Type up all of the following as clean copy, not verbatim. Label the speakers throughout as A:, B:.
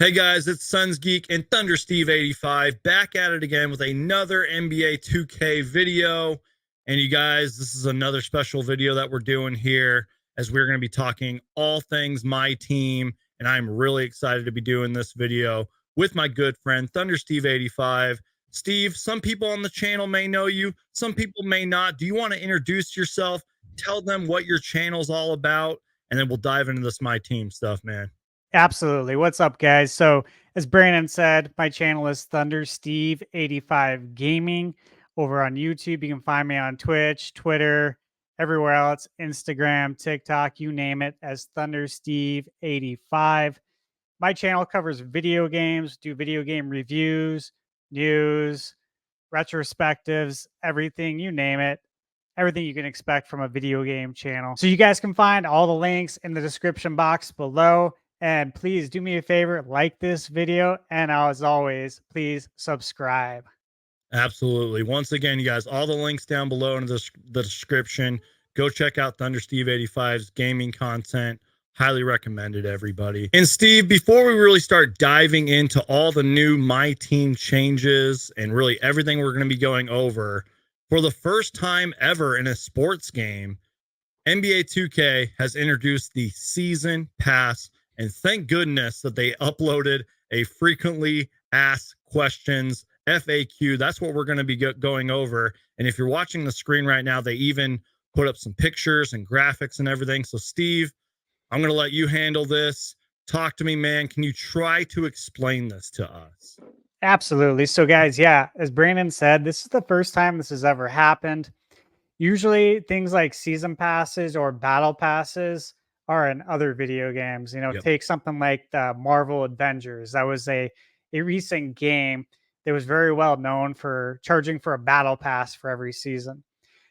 A: Hey guys, it's Sons Geek and ThunderSteve85 back at it again with another NBA 2K video. And you guys, this is another special video that we're doing here as we're going to be talking all things my team. And I'm really excited to be doing this video with my good friend ThunderSteve85. Steve, some people on the channel may know you, some people may not. Do you want to introduce yourself? Tell them what your channel's all about, and then we'll dive into this my team stuff, man.
B: Absolutely. What's up, guys? So, as Brandon said, my channel is ThunderSteve85 Gaming over on YouTube. You can find me on Twitch, Twitter, everywhere else, Instagram, TikTok, you name it, as ThunderSteve85. My channel covers video games, do video game reviews, news, retrospectives, everything, you name it. Everything you can expect from a video game channel. So you guys can find all the links in the description box below. And please do me a favor, like this video. And as always, please subscribe.
A: Absolutely. Once again, you guys, all the links down below in the description. Go check out ThunderSteve85's gaming content. Highly recommended, everybody. And Steve, before we really start diving into all the new My Team changes and really everything we're going to be going over, for the first time ever in a sports game, NBA 2K has introduced the Season Pass. And thank goodness that they uploaded a frequently asked questions FAQ. That's what we're going to be going over. And if you're watching the screen right now, they even put up some pictures and graphics and everything. So Steve, I'm going to let you handle this. Talk to me, man. Can you try to explain this to us?
B: Absolutely. So guys, yeah, as Brandon said, this is the first time this has ever happened. Usually things like season passes or battle passes are in other video games.
A: Yep.
B: Take something like the Marvel Avengers. That was a recent game that was very well known for charging for a battle pass for every season.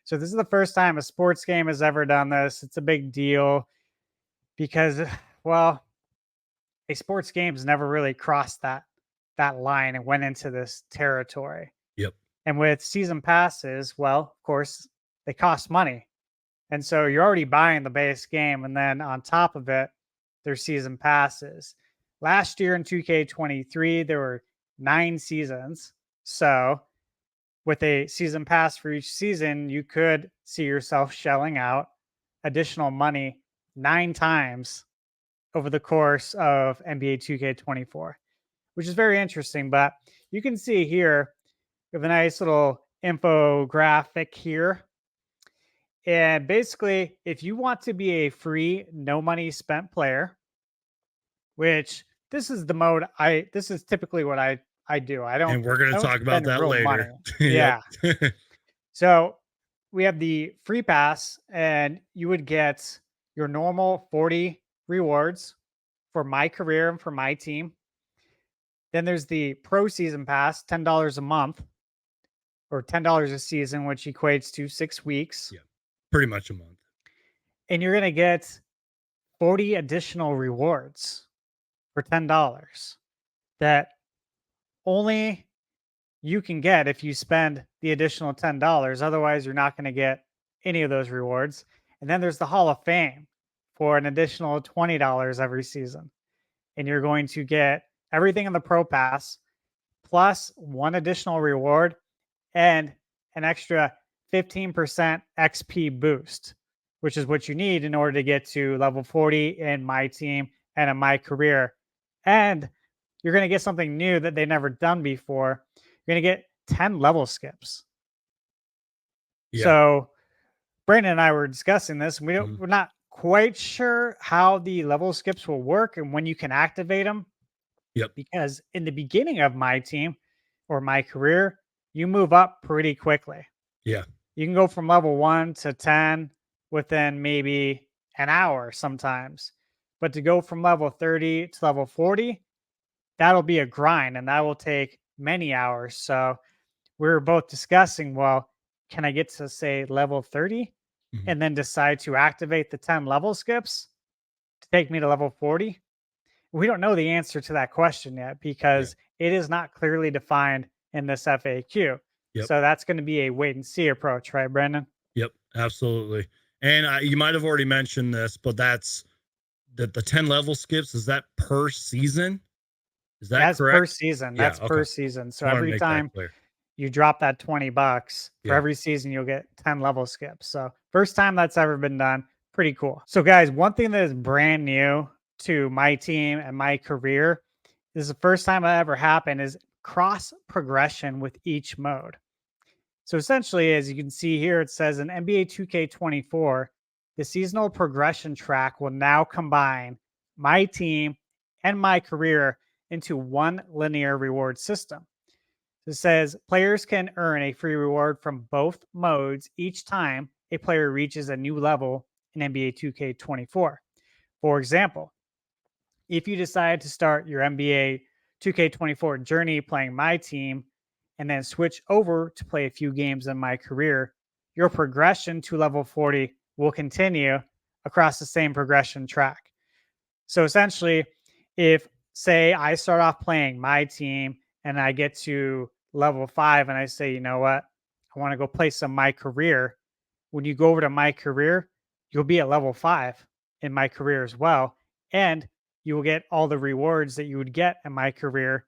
B: So this is the first time a sports game has ever done this. It's a big deal because, well, a sports game's never really crossed that line and went into this territory.
A: Yep.
B: And with season passes, well, of course, they cost money. And so you're already buying the base game. And then on top of it, there's season passes. Last year in 2K23, there were 9 seasons. So with a season pass for each season, you could see yourself shelling out additional money 9 times over the course of NBA 2K24, which is very interesting. But you can see here, we have a nice little infographic here. And basically, if you want to be a free, no money spent player, which this is the mode this is typically what I do.
A: And we're going to talk about that later.
B: Yeah. So we have the free pass, and you would get your normal 40 rewards for my career and for my team. Then there's the pro season pass, $10 a month or $10 a season, which equates to 6 weeks.
A: Yeah. Pretty much a month.
B: And you're going to get 40 additional rewards for $10 that only you can get if you spend the additional $10. Otherwise, you're not going to get any of those rewards. And then there's the Hall of Fame for an additional $20 every season. And you're going to get everything in the Pro Pass plus 1 additional reward and an extra 15% XP boost, which is what you need in order to get to level 40 in my team and in my career. And you're going to get something new that they've never done before. You're going to get 10 level skips. Yeah. So Brandon and I were discussing this, and we're not quite sure how the level skips will work and when you can activate them.
A: Yep.
B: Because in the beginning of my team or my career, you move up pretty quickly.
A: Yeah.
B: You can go from level 1 to 10 within maybe an hour sometimes. But to go from level 30 to level 40, that'll be a grind, and that will take many hours. So we were both discussing, well, can I get to, say, level 30 and then decide to activate the 10 level skips to take me to level 40? We don't know the answer to that question yet because it is not clearly defined in this FAQ. Yep. So that's going to be a wait and see approach, right, Brandon?
A: Yep, absolutely. And you might have already mentioned this, but that's the 10 level skips. Is that per season? Is that
B: That's per
A: correct?
B: season.
A: Yeah.
B: That's
A: Okay.
B: per season.
A: Just
B: So
A: want to
B: every
A: make that
B: time
A: clear.
B: you drop that $20 for
A: Yeah.
B: every season, you'll get 10 level skips. So first time that's ever been done. Pretty cool. So guys, one thing that is brand new to my team and my career, this is the first time that ever happened, is cross progression with each mode. So essentially, as you can see here, it says in NBA 2K24, the seasonal progression track will now combine my team and my career into one linear reward system. It says players can earn a free reward from both modes each time a player reaches a new level in NBA 2K24. For example, if you decide to start your NBA 2K24 journey playing my team and then switch over to play a few games in my career, your progression to level 40 will continue across the same progression track. So essentially, if say I start off playing my team and I get to level 5 and I say, you know what, I want to go play some my career. When you go over to my career, you'll be at level 5 in my career as well. And you will get all the rewards that you would get in my career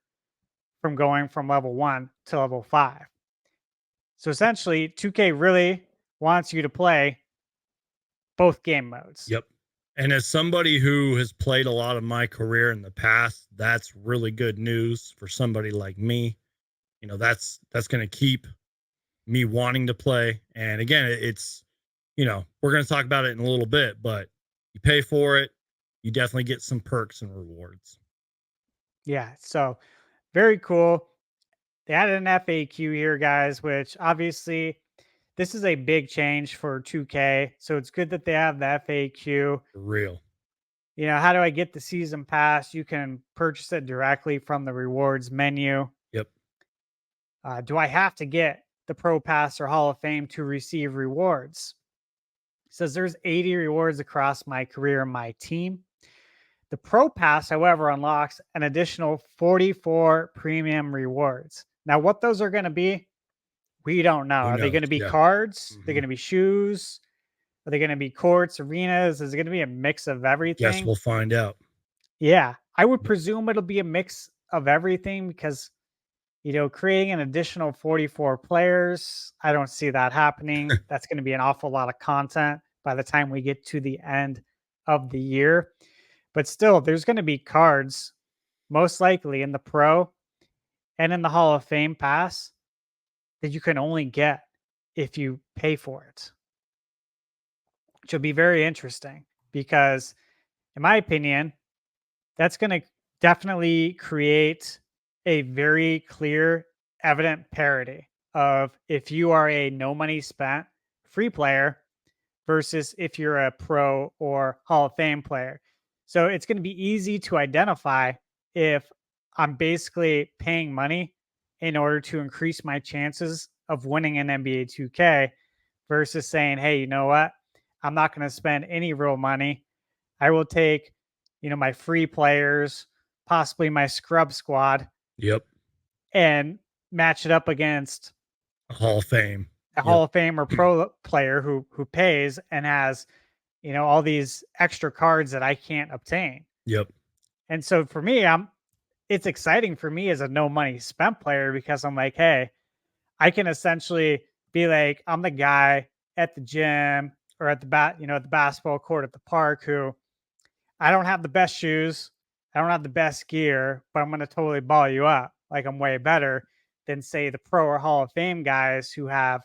B: from going from level 1 to level 5. So essentially, 2K really wants you to play both game modes.
A: Yep. And as somebody who has played a lot of my career in the past, that's really good news for somebody like me. You know, that's going to keep me wanting to play. And again, it's, you know, we're going to talk about it in a little bit, but you pay for it, you definitely get some perks and rewards.
B: Yeah, so very cool. They added an FAQ here, guys, which obviously this is a big change for 2K. So it's good that they have the FAQ.
A: For real.
B: You know, how do I get the season pass? You can purchase it directly from the rewards menu.
A: Yep.
B: Do I have to get the Pro Pass or Hall of Fame to receive rewards? It says there's 80 rewards across my career and my team. The Pro Pass, however, unlocks an additional 44 premium rewards. Now, what those are going to be, we don't know.
A: Who
B: Are they
A: knows?
B: going to be
A: Yeah.
B: cards? Are they
A: Mm-hmm.
B: going to be shoes? Are they going to be courts, arenas? Is it going to be a mix of
A: Guess
B: everything?
A: we'll find out.
B: Yeah, I would presume it'll be a mix of everything because, you know, creating an additional 44 players, I don't see that happening. That's going to be an awful lot of content by the time we get to the end of the year. But still, there's going to be cards, most likely in the Pro and in the Hall of Fame pass, that you can only get if you pay for it, which will be very interesting because, in my opinion, that's going to definitely create a very clear, evident parity of if you are a no money spent free player versus if you're a pro or Hall of Fame player. So it's going to be easy to identify if I'm basically paying money in order to increase my chances of winning an NBA 2K versus saying, hey, you know what? I'm not going to spend any real money. I will take, you know, my free players, possibly my scrub squad,
A: Yep.
B: and match it up against
A: Hall of Fame.
B: a
A: Yep.
B: Hall of Fame or pro player who pays and has, you know, all these extra cards that I can't obtain.
A: Yep.
B: And so for me, it's exciting for me as a no money spent player because I'm like, hey, I can essentially be like, I'm the guy at the gym or at the basketball court at the park who I don't have the best shoes, I don't have the best gear, but I'm going to totally ball you up. Like I'm way better than say the pro or Hall of Fame guys who have,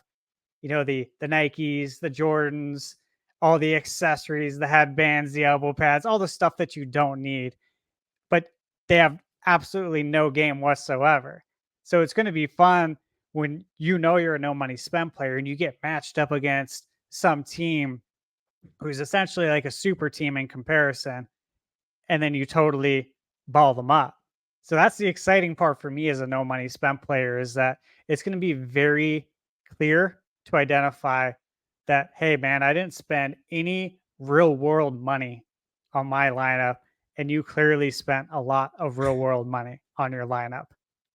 B: you know, the Nikes, the Jordans, all the accessories, the headbands, the elbow pads, all the stuff that you don't need, but they have absolutely no game whatsoever. So it's going to be fun when you know you're a no money spent player and you get matched up against some team who's essentially like a super team in comparison, and then you totally ball them up. So that's the exciting part for me as a no money spent player is that it's going to be very clear to identify that, hey, man, I didn't spend any real world money on my lineup. And you clearly spent a lot of real world money on your lineup.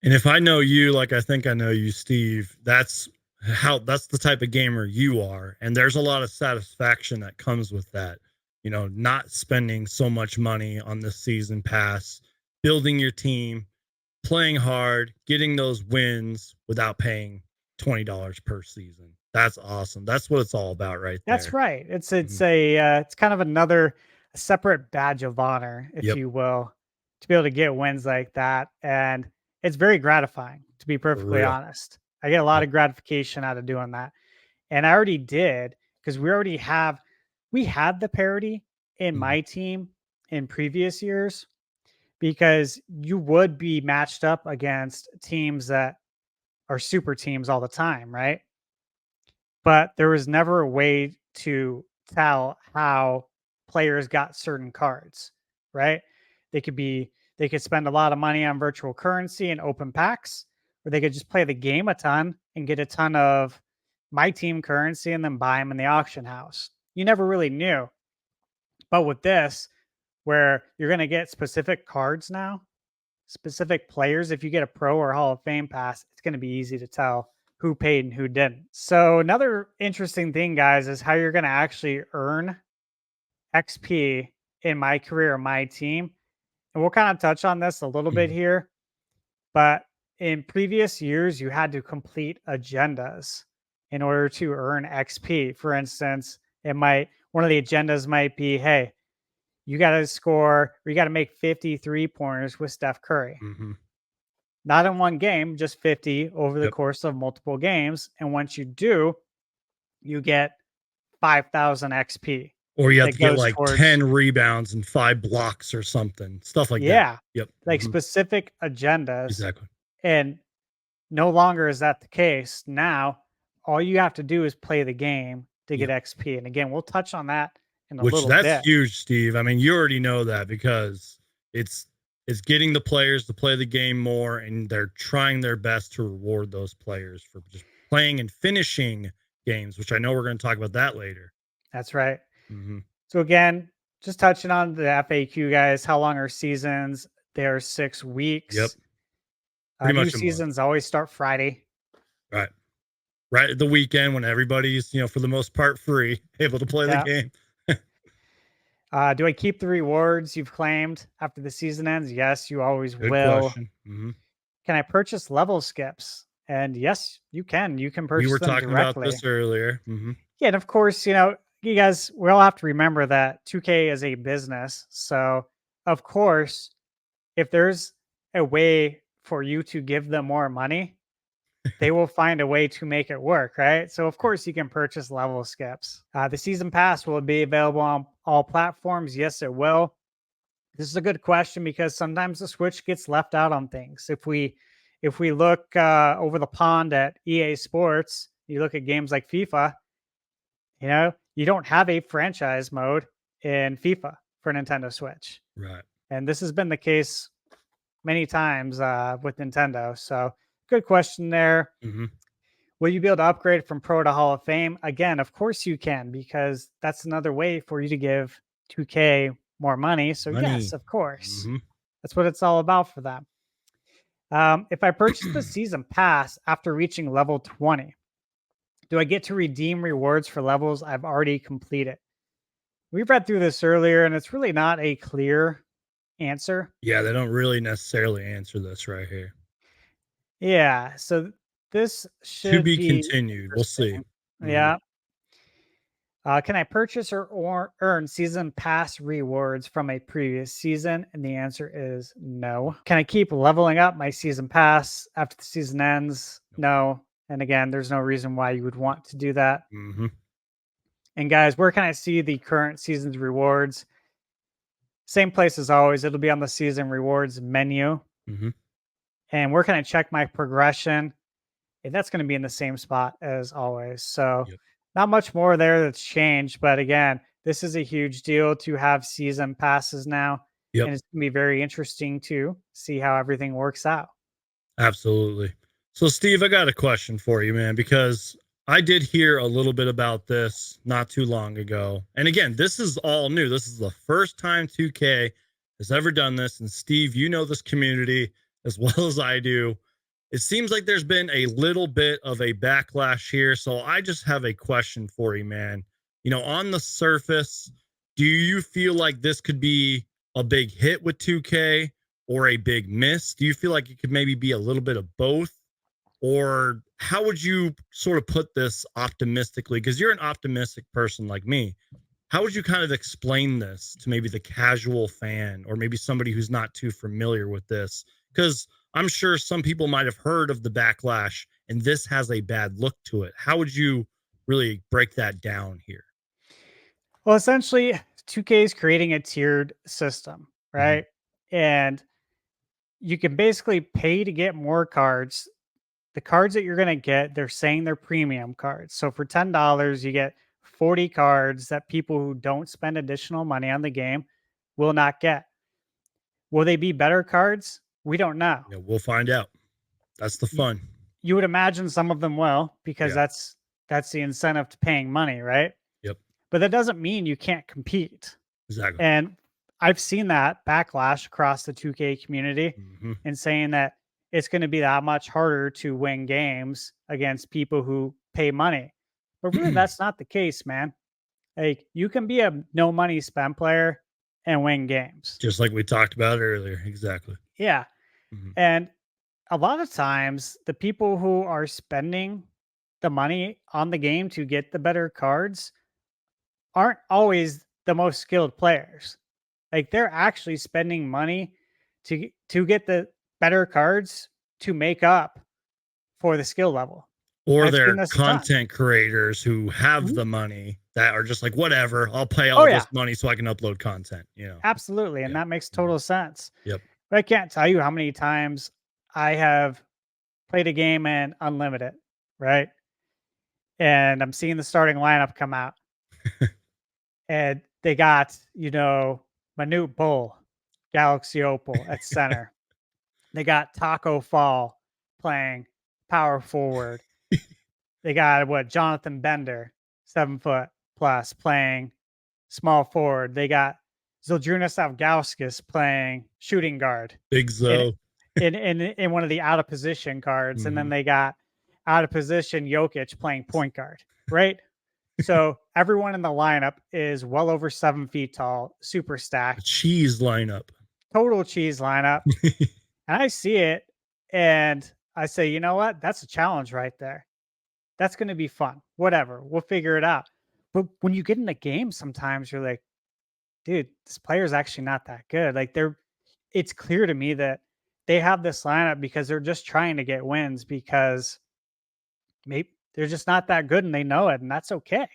A: And if I know you, like I think I know you, Steve, that's the type of gamer you are. And there's a lot of satisfaction that comes with that. You know, not spending so much money on the season pass, building your team, playing hard, getting those wins without paying $20 per season. That's awesome. That's what it's all about right
B: That's
A: there.
B: right. It's
A: Mhm.
B: it's kind of another separate badge of honor, if
A: Yep.
B: you will, to be able to get wins like that, and it's very gratifying, to be
A: For
B: perfectly
A: real.
B: honest. I get a lot
A: Yep.
B: of gratification out of doing that, and I already did because we had the parity in
A: Mhm.
B: my team in previous years because you would be matched up against teams that are super teams all the time, right? But there was never a way to tell how players got certain cards, right? They could spend a lot of money on virtual currency and open packs, or they could just play the game a ton and get a ton of my team currency and then buy them in the auction house. You never really knew. But with this, where you're going to get specific cards now, specific players, if you get a pro or Hall of Fame pass, it's going to be easy to tell who paid and who didn't. So another interesting thing, guys, is how you're going to actually earn XP in my career, my team. And we'll kind of touch on this a little bit
A: Mhm.
B: here, but in previous years, you had to complete agendas in order to earn XP. For instance, one of the agendas might be, hey, you got to score, or you got to make 53 pointers with Steph Curry.
A: Mhm.
B: Not in one game, just 50 over the
A: Yep.
B: course of multiple games. And once you do, you get 5,000 XP
A: Or you have
B: that
A: to get
B: goes
A: like
B: towards,
A: 10 rebounds and 5 blocks or something. Stuff like that.
B: yeah,
A: Yep.
B: like
A: Mhm.
B: specific agendas.
A: Exactly.
B: And no longer is that the case. Now, all you have to do is play the game to get
A: Yep.
B: XP. And again, we'll touch on that in a
A: Which
B: little
A: that's
B: bit.
A: huge, Steve. I mean, you already know that because it's it's getting the players to play the game more, and they're trying their best to reward those players for just playing and finishing games, which I know we're going to talk about that later.
B: That's right.
A: Hmm.
B: So, again, just touching on the FAQ, guys, how long are seasons? They're six
A: Yep.
B: weeks.
A: Pretty
B: New
A: much a month.
B: seasons always start Friday.
A: Right. Right at the weekend when everybody's, for the most part free, able to play the
B: Yeah.
A: game.
B: Do I keep the rewards you've claimed after the season ends? Yes, you always
A: Good
B: will.
A: question.
B: Can I purchase level skips? And yes, you can. You can
A: We
B: purchase
A: were
B: them
A: talking about
B: directly.
A: this earlier.
B: Yeah, and of course, you guys, we all have to remember that 2K is a business. So, of course, if there's a way for you to give them more money, they will find a way to make it work, right? So, of course, you can purchase level skips. The season pass will be available on all platforms. Yes, it will. This is a good question because sometimes the Switch gets left out on things. If we look over the pond at EA Sports, you look at games like FIFA. You don't have a franchise mode in FIFA for Nintendo Switch,
A: Right.
B: and this has been the case many times with Nintendo. So, good question there.
A: Hmm.
B: Will you be able to upgrade from Pro to Hall of Fame? Again, of course you can, because that's another way for you to give 2K more money. So, yes,
A: Money.
B: of course.
A: Hmm.
B: That's what it's all about for them. If I purchase the season pass after reaching level 20, do I get to redeem rewards for levels I've already completed? We've read through this earlier, and it's really not a clear answer.
A: Yeah, they don't really necessarily answer this right here.
B: Yeah, so this
A: To
B: should
A: be
B: be
A: continued. We'll see.
B: interesting.
A: Mhm.
B: Yeah. Can I purchase or earn season pass rewards from a previous season? And the answer is no. Can I keep leveling up my season pass after the season ends?
A: Nope.
B: No. And again, there's no reason why you would want to do that.
A: Mhm.
B: And guys, where can I see the current season's rewards? Same place as always. It'll be on the season rewards menu.
A: Mhm.
B: And where can I check my progression? And that's going to be in the same spot as always. So,
A: Yep.
B: not much more there that's changed. But again, this is a huge deal to have season passes now.
A: Yep.
B: And it's going to be very interesting to see how everything works out.
A: Absolutely. So, Steve, I got a question for you, man, because I did hear a little bit about this not too long ago. And again, this is all new. This is the first time 2K has ever done this. And, Steve, you know this community as well as I do. It seems like there's been a little bit of a backlash here. So, I just have a question for you, man. On the surface, do you feel like this could be a big hit with 2K? or a big miss? Do you feel like it could maybe be a little bit of both? Or how would you sort of put this optimistically? Because you're an optimistic person like me. How would you kind of explain this to maybe the casual fan or maybe somebody who's not too familiar with this? Because I'm sure some people might have heard of the backlash and this has a bad look to it. How would you really break that down here?
B: Well, essentially, 2K is creating a tiered system,
A: Mhm.
B: right? And you can basically pay to get more cards. The cards that you're going to get, they're saying they're premium cards. So for $10, you get 40 cards that people who don't spend additional money on the game will not get. Will they be better cards? We don't know.
A: Yeah, we'll find out. That's the
B: You,
A: fun.
B: you would imagine some of them will because
A: Yeah,
B: that's the incentive to paying money, right?
A: yep,
B: But that doesn't mean you can't compete.
A: exactly.
B: And I've seen that backlash across the 2K community
A: Hmm.
B: and saying that it's going to be that much harder to win games against people who pay money. But really, that's not the case, man. Like, you can be a no money spend player and win games.
A: Just like we talked about earlier. Exactly.
B: Yeah.
A: Hmm.
B: And a lot of times, the people who are spending the money on the game to get the better cards aren't always the most skilled players. Like, they're actually spending money to get the better cards to make up for the skill level.
A: Or
B: I've seen
A: they're
B: this a ton.
A: content creators who have
B: Mhm.
A: the money that are just like, whatever, I'll pay
B: Oh
A: all
B: yeah,
A: this money so I can upload content, you know?
B: absolutely, and
A: Yeah.
B: that makes
A: Mhm.
B: total sense.
A: Yep.
B: But I can't tell you how many times I have played a game in unlimited, right? And I'm seeing the starting lineup come out, and they got Manute Bull, Galaxy Opal at center. They got Taco Fall playing power forward. They got what, Jonathan Bender, 7 foot plus, playing small forward. They got Zildrunas Avgauskas playing shooting guard
A: Big
B: in
A: Zo.
B: in one of the out of position cards, and then
A: Mhm.
B: they got out of position Jokic playing point guard. Right. So everyone in the lineup is well over 7 feet tall, super
A: The
B: stacked,
A: cheese lineup.
B: total cheese lineup. And I see it, and I say, you know what? That's a challenge right there. That's going to be fun. Whatever. We'll figure it out. But when you get in a game, sometimes you're like, dude, this player's actually not that good. Like, it's clear to me that they have this lineup because they're just trying to get wins because maybe they're just not that good and they know it. And that's okay.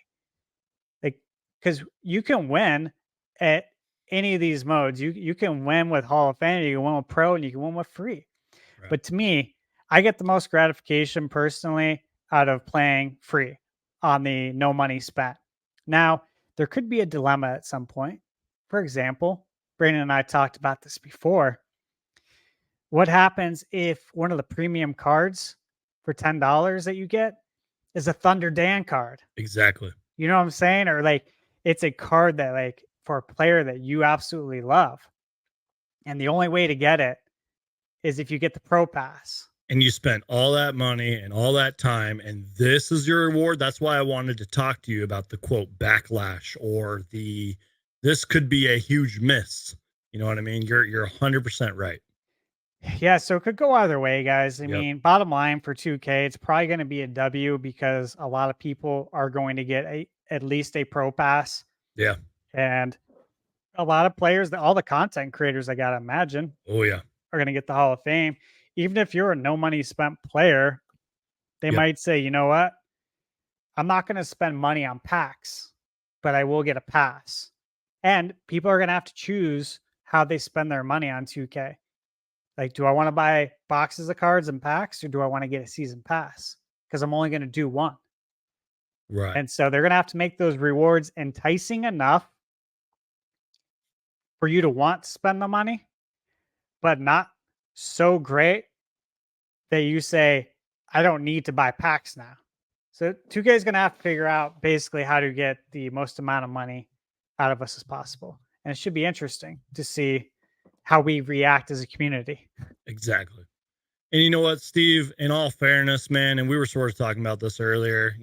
B: Like, because you can win at any of these modes. You can win with Hall of Fame, you can win with Pro, and you can win with free.
A: Right.
B: But to me, I get the most gratification personally out of playing free on the no money spent. Now, there could be a dilemma at some point. For example, Brandon and I talked about this before. What happens if one of the premium cards for $10 that you get is a Thunder Dan card?
A: Exactly.
B: You know what I'm saying? Or like, it's a card that, like, for a player that you absolutely love. And the only way to get it is if you get the Pro Pass.
A: And you spent all that money and all that time, and this is your reward. That's why I wanted to talk to you about the quote backlash or the this could be a huge miss. You know what I mean? You're 100% right.
B: Yeah, so it could go either way, guys. I
A: Yep.
B: mean, bottom line for 2K, it's probably going to be a W because a lot of people are going to get at least a Pro Pass,
A: Yeah.
B: and a lot of players, all the content creators, I gotta imagine,
A: Oh yeah.
B: are going to get the Hall of Fame. Even if you're a no money spent player, they
A: Yep.
B: might say, you know what, I'm not going to spend money on packs, but I will get a pass. And people are going to have to choose how they spend their money on 2K. Like, do I want to buy boxes of cards and packs, or do I want to get a season pass? Because I'm only going to do one.
A: Right.
B: And so they're going to have to make those rewards enticing enough for you to want to spend the money, but not so great that you say, I don't need to buy packs now. So 2K is going to have to figure out basically how to get the most amount of money out of us as possible. And it should be interesting to see how we react as a community.
A: Exactly. And you know what, Steve, in all fairness, man, and we were sort of talking about this earlier,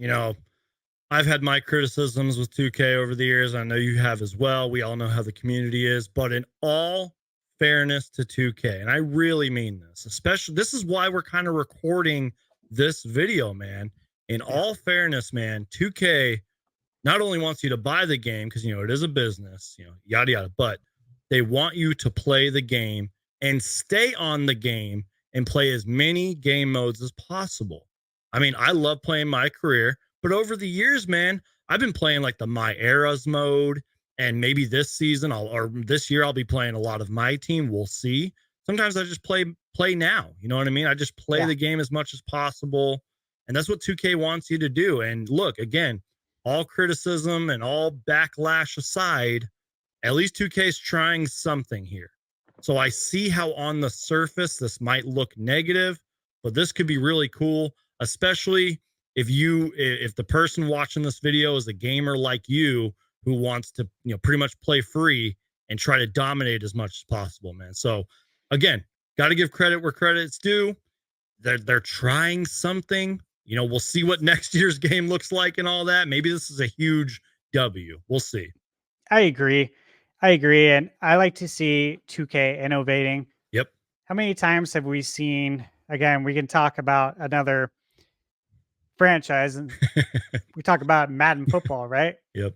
A: I've had my criticisms with 2K over the years. I know you have as well. We all know how the community is, but in all fairness to 2K, and I really mean this. Especially, this is why we're kind of recording this video, man. In all fairness, man, 2K not only wants you to buy the game because it is a business, yada yada, but they want you to play the game and stay on the game and play as many game modes as possible. I mean, I love playing my career, but over the years, man, I've been playing like the My Eras mode, and maybe this season or this year I'll be playing a lot of MyTeam. We'll see. Sometimes I just play now. You know what I mean? I just play the game as much as possible, and that's what 2K wants you to do. And look, again, all criticism and all backlash aside, at least 2K is trying something here. So I see how on the surface this might look negative, but this could be really cool, especially if the person watching this video is a gamer like you who wants to pretty much play free and try to dominate as much as possible, man. So again, got to give credit where credit's due. They're trying something. We'll see what next year's game looks like and all that. Maybe this is a huge W. We'll see.
B: I agree. And I like to see 2K innovating.
A: Yep.
B: How many times have we seen, again, we can talk about another franchise and we talk about Madden football, right?
A: Yep.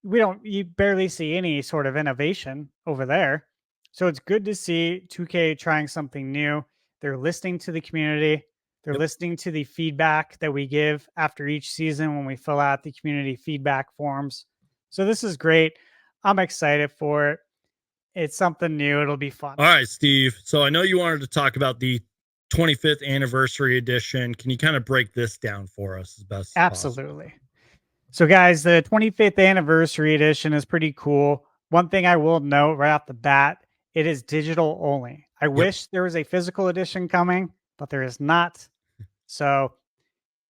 B: You barely see any sort of innovation over there. So it's good to see 2K trying something new. They're listening to the community. They're listening to the feedback that we give after each season when we fill out the community feedback forms. So this is great. I'm excited for it. It's something new. It'll be fun.
A: All right, Steve. So I know you wanted to talk about the 25th anniversary edition. Can you kind of break this down for us as best as
B: Absolutely. Possible? So guys, the 25th anniversary edition is pretty cool. One thing I will note right off the bat, it is digital only. I wish there was a physical edition coming, but there is not. So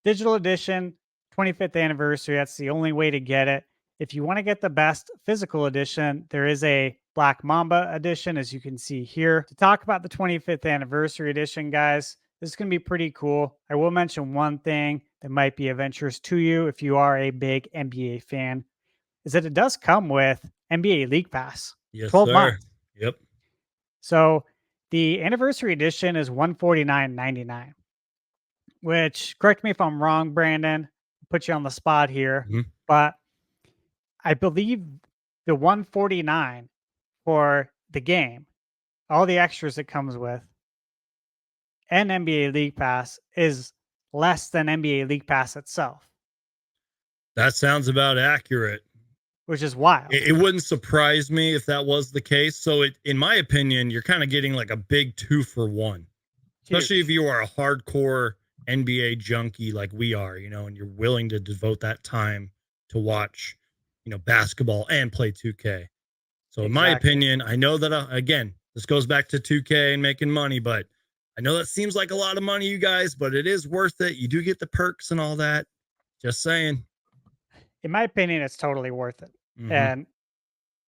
B: digital edition, 25th anniversary, that's the only way to get it. If you want to get the best physical edition, there is a Black Mamba edition, as you can see here. To talk about the 25th anniversary edition, guys, this is going to be pretty cool. I will mention one thing that might be of interest to you if you are a big NBA fan, is that it does come with NBA League Pass.
A: Yes,
B: 12
A: sir.
B: months.
A: Yep.
B: So the anniversary edition is $149.99, which, correct me if I'm wrong, Brandon, put you on the spot here, but I believe the $149 for the game, all the extras it comes with, and NBA League Pass is less than NBA League Pass itself.
A: That sounds about accurate.
B: Which is wild.
A: It wouldn't surprise me if that was the case. So in my opinion, you're kind of getting like a big 2-for-1, especially if you are a hardcore NBA junkie like we are, and you're willing to devote that time to watch, basketball and play 2K. So in my opinion, I know that, again, this goes back to 2K and making money, but I know that seems like a lot of money, you guys, but it is worth it. You do get the perks and all that. Just saying.
B: In my opinion, it's totally worth it. And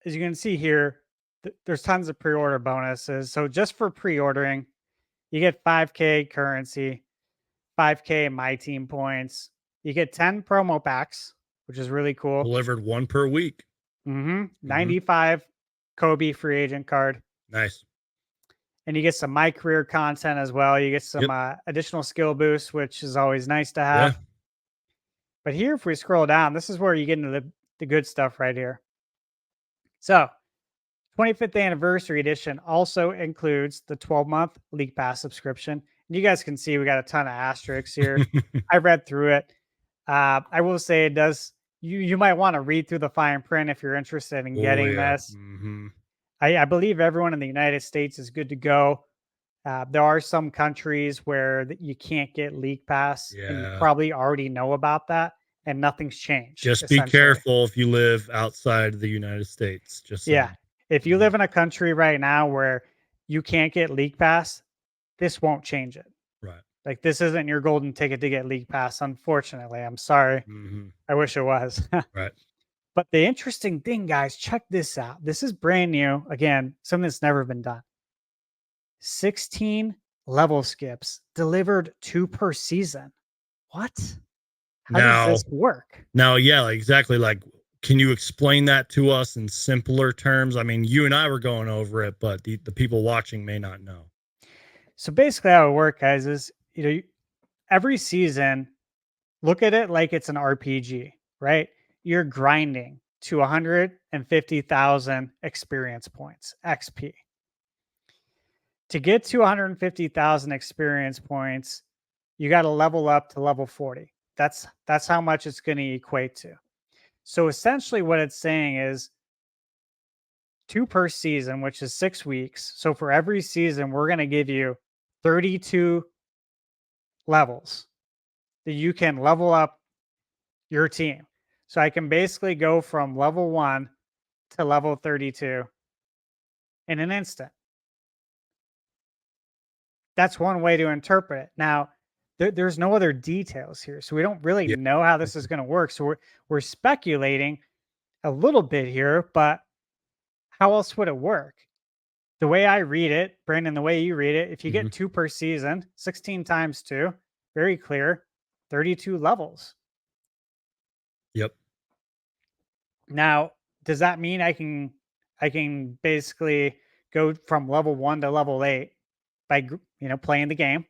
B: as you can see here, there's tons of pre-order bonuses. So just for pre-ordering, you get 5K currency, 5K MyTeam points. You get 10 promo packs, which is really cool.
A: Delivered one per week.
B: 95 Kobe free agent card.
A: Nice.
B: And you get some My Career content as well. You get some additional skill boosts, which is always nice to have. Yeah. But here, if we scroll down, this is where you get into the good stuff right here. So 25th anniversary edition also includes the 12-month League Pass subscription. And you guys can see we got a ton of asterisks here. I read through it. I will say it does. You might want to read through the fine print if you're interested in getting this. I believe everyone in the United States is good to go. There are some countries where you can't get League Pass, and you probably already know about that, and nothing's changed.
A: Just be careful if you live outside of the United States. Just saying.
B: If you live in a country right now where you can't get League Pass, this won't change it.
A: Right.
B: Like, this isn't your golden ticket to get League Pass, unfortunately. I'm sorry. I wish it was.
A: Right.
B: But the interesting thing, guys, check this out. This is brand new. Again, something that's never been done. 16 level skips delivered 2 per season. What? How does this work?
A: Now, exactly. Like, can you explain that to us in simpler terms? I mean, you and I were going over it, but the people watching may not know.
B: So basically, how it works, guys, is every season, look at it like it's an RPG, right? You're grinding to 150,000 experience points, XP. To get to 150,000 experience points, you got to level up to level 40. That's how much it's going to equate to. So essentially what it's saying is 2 per season, which is 6 weeks. So for every season, we're going to give you 32 levels that you can level up your team. So I can basically go from level 1 to level 32 in an instant. That's one way to interpret it. Now, there's no other details here, so we don't really know how this is going to work. So we're speculating a little bit here, but how else would it work? The way I read it, Brandon, the way you read it, if you get 2 per season, 16 times 2, very clear, 32 levels.
A: Yep.
B: Now, does that mean I can basically go from level 1 to level 8 by playing the game,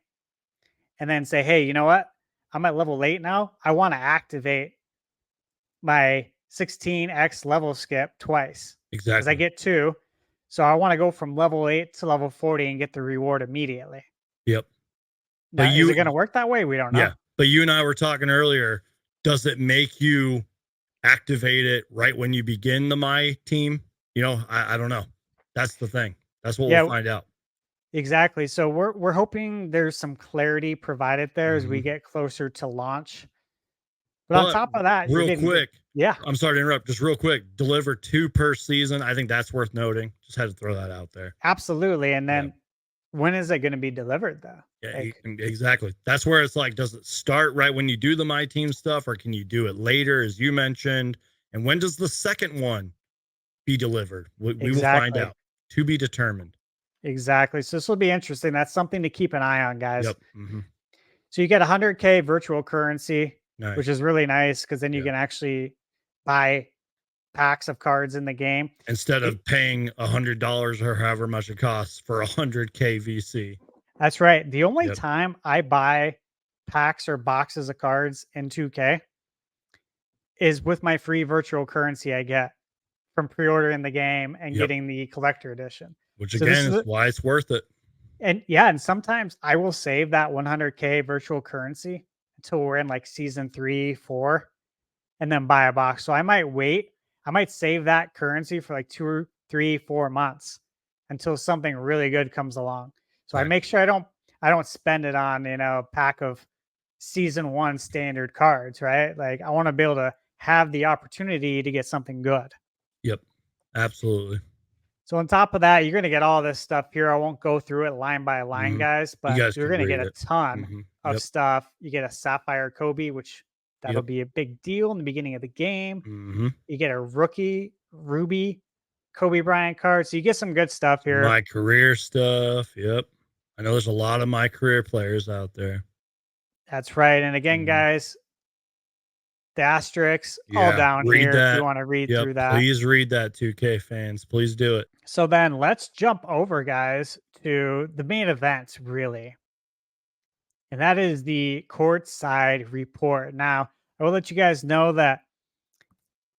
B: and then say, hey, you know what? I'm at level 8 now. I want to activate my 16x level skip twice.
A: Exactly.
B: Because I get 2. So I want to go from level 8 to level 40 and get the reward immediately.
A: Yep.
B: Now, is it going to work that way? We don't know.
A: Yeah. But you and I were talking earlier. Does it make you activate it right when you begin the MyTeam? I don't know. That's the thing. That's what we'll find out.
B: Exactly. So we're hoping there's some clarity provided there as we get closer to launch. But on top of that,
A: real quick,
B: yeah.
A: I'm sorry to interrupt. Just real quick, deliver 2 per season. I think that's worth noting. Just had to throw that out there.
B: Absolutely. And then when is it going to be delivered, though?
A: Yeah, exactly. That's where it's like, does it start right when you do the MyTeam stuff, or can you do it later, as you mentioned? And when does the second one be delivered? We will find out. To be determined.
B: Exactly. So this will be interesting. That's something to keep an eye on, guys.
A: Yep.
B: So you get 100K virtual currency,
A: nice.
B: Which is really nice because then you can actually buy packs of cards in the game
A: instead of paying $100 or however much it costs for 100K VC.
B: That's right. The only time I buy packs or boxes of cards in 2K is with my free virtual currency I get from pre-ordering the game and getting the collector edition.
A: Which again is why it's worth it.
B: And and sometimes I will save that 100K virtual currency until we're in like season 3, 4, and then buy a box. So I might wait. I might save that currency for like 2, 3, 4 months until something really good comes along. So I make sure I don't spend it on, a pack of season 1 standard cards, right? Like I want to be able to have the opportunity to get something good.
A: Yep. Absolutely.
B: So on top of that, you're going to get all this stuff here. I won't go through it line by line, guys, but you're going to get a ton of stuff. You get a Sapphire Kobe, which that'll be a big deal in the beginning of the game. You get a rookie Ruby Kobe Bryant card. So you get some good stuff here.
A: My career stuff. Yep. I know there's a lot of my career players out there.
B: That's right. And again, guys, the asterisks all down here if you want to read through that.
A: Please read that, 2K fans. Please do it.
B: So then let's jump over, guys, to the main event, really. And that is the courtside report. Now, I will let you guys know that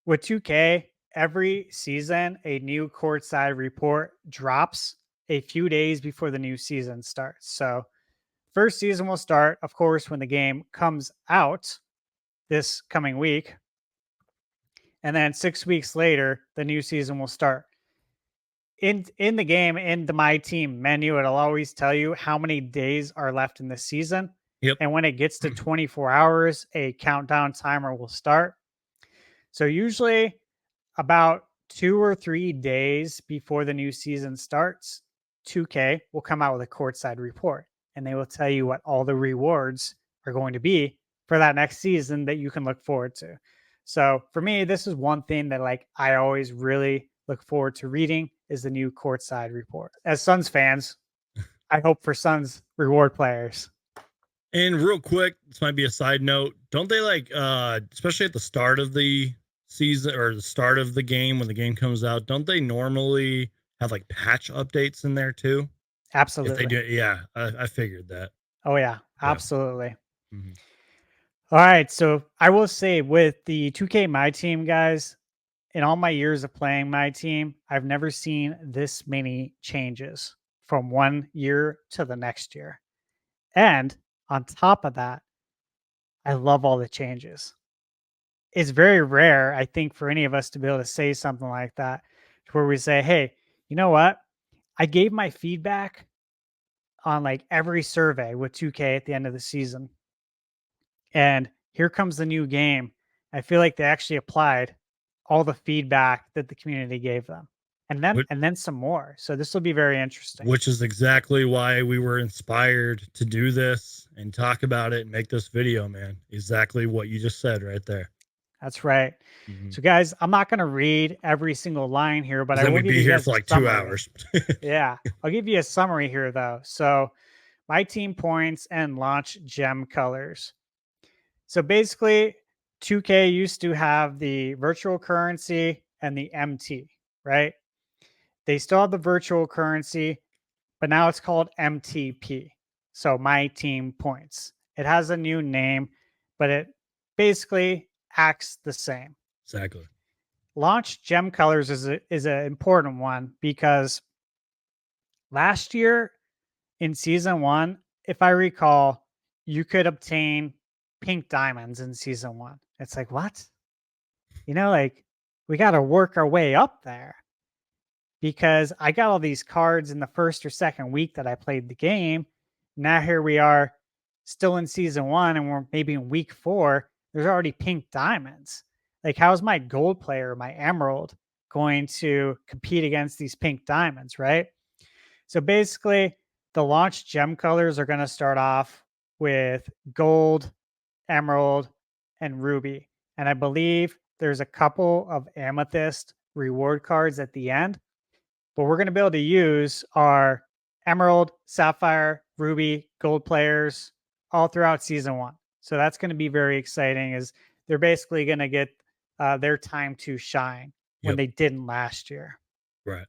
B: with 2K, every season, a new courtside report drops a few days before the new season starts. So first season will start, of course, when the game comes out this coming week. And then 6 weeks later, the new season will start. In the game, in the MyTeam menu, it'll always tell you how many days are left in the season. And when it gets to 24 hours, a countdown timer will start. So usually about 2 or 3 days before the new season starts, 2K will come out with a courtside report. And they will tell you what all the rewards are going to be for that next season that you can look forward to. So for me, this is one thing that I always really look forward to reading is the new courtside report. As Suns fans, I hope for Suns reward players.
A: And real quick, this might be a side note. Don't they especially at the start of the season or the start of the game when the game comes out, don't they normally have like patch updates in there too? If they
B: Absolutely.
A: do, yeah, I figured that.
B: Oh yeah,
A: Yeah.
B: absolutely.
A: Mhm.
B: All right, so I will say with the 2K My Team guys, in all my years of playing My Team, I've never seen this many changes from one year to the next year. And on top of that, I love all the changes. It's very rare, I think, for any of us to be able to say something like that, to where we say, hey, you know what? I gave my feedback on like every survey with 2K at the end of the season. And here comes the new game. I feel like they actually applied all the feedback that the community gave them. And then some more. So this will be very interesting.
A: Which is exactly why we were inspired to do this and talk about it and make this video, man. Exactly what you just said right there.
B: That's right.
A: Mhm.
B: So guys, I'm not going to read every single line here, but
A: 'Cause
B: I
A: then
B: will
A: we'd
B: give
A: be
B: you
A: here
B: guys
A: for
B: a
A: like 2
B: summary.
A: hours.
B: Yeah, I'll give you a summary here though. So my team points and launch gem colors. So basically, 2K used to have the virtual currency and the MT, right? They still have the virtual currency, but now it's called MTP. So my team points. It has a new name, but it basically acts the same.
A: Exactly.
B: Launch gem colors is an important one because last year in season 1, if I recall, you could obtain pink diamonds in season 1. It's like, what? Like we got to work our way up there because I got all these cards in the first or second week that I played the game. Now here we are still in season 1 and we're maybe in week 4. There's already pink diamonds. Like, how's my gold player, my emerald, going to compete against these pink diamonds, right? So basically, the launch gem colors are going to start off with gold, emerald, and ruby. And I believe there's a couple of amethyst reward cards at the end. But we're going to be able to use our emerald, sapphire, ruby, gold players all throughout season 1. So that's going to be very exciting. Is they're basically going to get their time to shine when
A: Yep.
B: they didn't last year.
A: Right.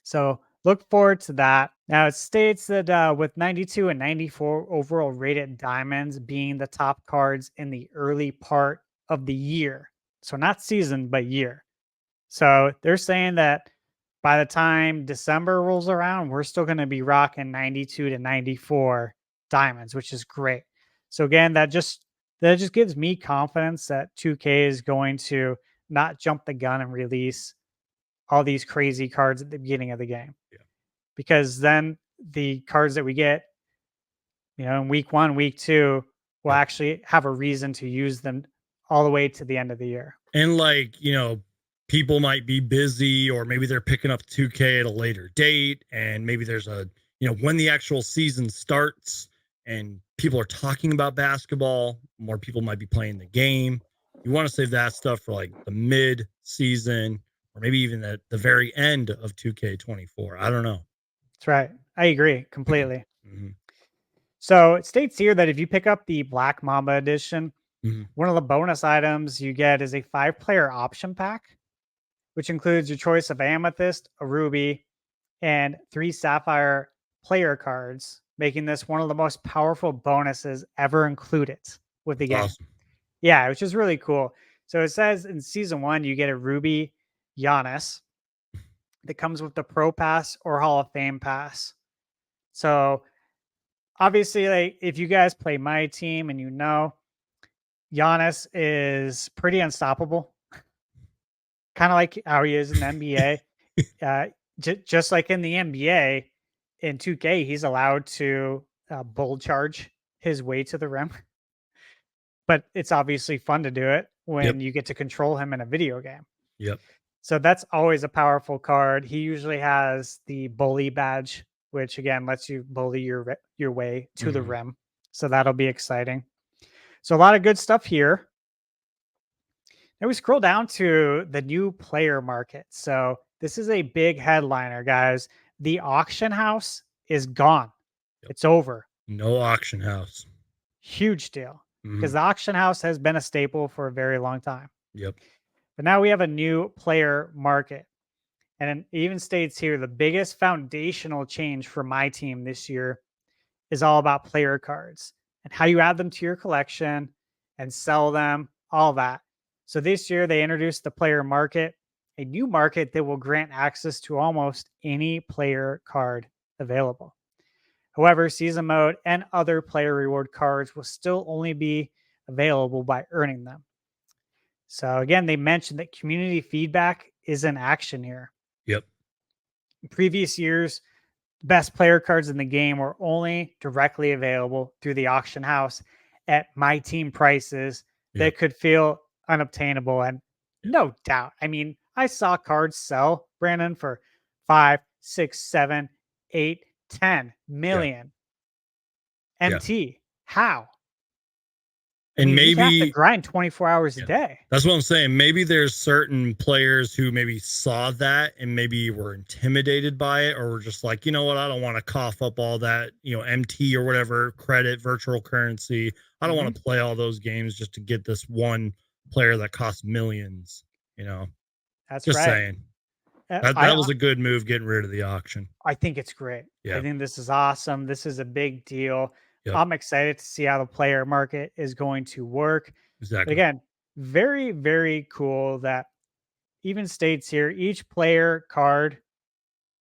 B: So look forward to that. Now it states that with 92 and 94 overall rated diamonds being the top cards in the early part of the year. So not season, but year. So they're saying that by the time December rolls around, we're still going to be rocking 92 to 94 diamonds, which is great. So again, that just gives me confidence that 2K is going to not jump the gun and release all these crazy cards at the beginning of the game.
A: Yeah.
B: Because then the cards that we get, in week 1, week 2, will
A: Yep.
B: actually have a reason to use them all the way to the end of the year.
A: And like, people might be busy or maybe they're picking up 2K at a later date and maybe there's when the actual season starts and people are talking about basketball, more people might be playing the game. You want to save that stuff for like the mid season or maybe even at the very end of 2K24. I don't know.
B: That's right. I agree completely.
A: Mhm.
B: So it states here that if you pick up the Black Mamba edition,
A: Mhm.
B: one of the bonus items you get is a 5-player option pack, which includes your choice of amethyst, a ruby, and 3 sapphire player cards, making this one of the most powerful bonuses ever included with the
A: That's
B: game.
A: awesome.
B: Yeah, which is really cool. So it says in season 1, you get a ruby Giannis that comes with the Pro Pass or Hall of Fame Pass. So obviously, like, if you guys play My Team and Giannis is pretty unstoppable, kind of like how he is in the NBA. Just like in the NBA, in 2K, he's allowed to bull charge his way to the rim. But it's obviously fun to do it
A: Yep.
B: when you get to control him in a video game.
A: Yep.
B: So that's always a powerful card. He usually has the bully badge, which again lets you bully your way to the
A: Mhm.
B: rim. So that'll be exciting. So a lot of good stuff here. Then we scroll down to the new player market. So this is a big headliner, guys. The auction house is gone.
A: Yep.
B: It's over.
A: No auction house.
B: Huge deal because
A: Mhm.
B: the auction house has been a staple for a very long time.
A: Yep.
B: But now we have a new player market. And it even states here the biggest foundational change for MyTeam this year is all about player cards and how you add them to your collection and sell them, all that. So this year they introduced the player market, a new market that will grant access to almost any player card available. However, season mode and other player reward cards will still only be available by earning them. So again, they mentioned that community feedback is in action here.
A: Yep.
B: In previous years, best player cards in the game were only directly available through the auction house at MyTeam prices that could feel unobtainable. And no doubt, I mean, I saw cards sell, Brandon, for 5, 6, 7, 8, 10 million. MT. How? I
A: And
B: mean, you have to
A: maybe
B: grind 24 hours a day.
A: that's what I'm saying. Maybe there's certain players who maybe saw that and maybe were intimidated by it, or were just like, you know what, I don't want to cough up all that, MT or whatever, credit, virtual currency. I don't want to play all those games just to get this one player that costs millions,
B: That's
A: just
B: right.
A: saying. That was a good move, getting rid of the auction.
B: I think it's great.
A: Yeah.
B: I think this is awesome. This is a big deal.
A: Yep.
B: I'm excited to see how the player market is going to work.
A: Exactly.
B: But again, very, very cool that even states here each player card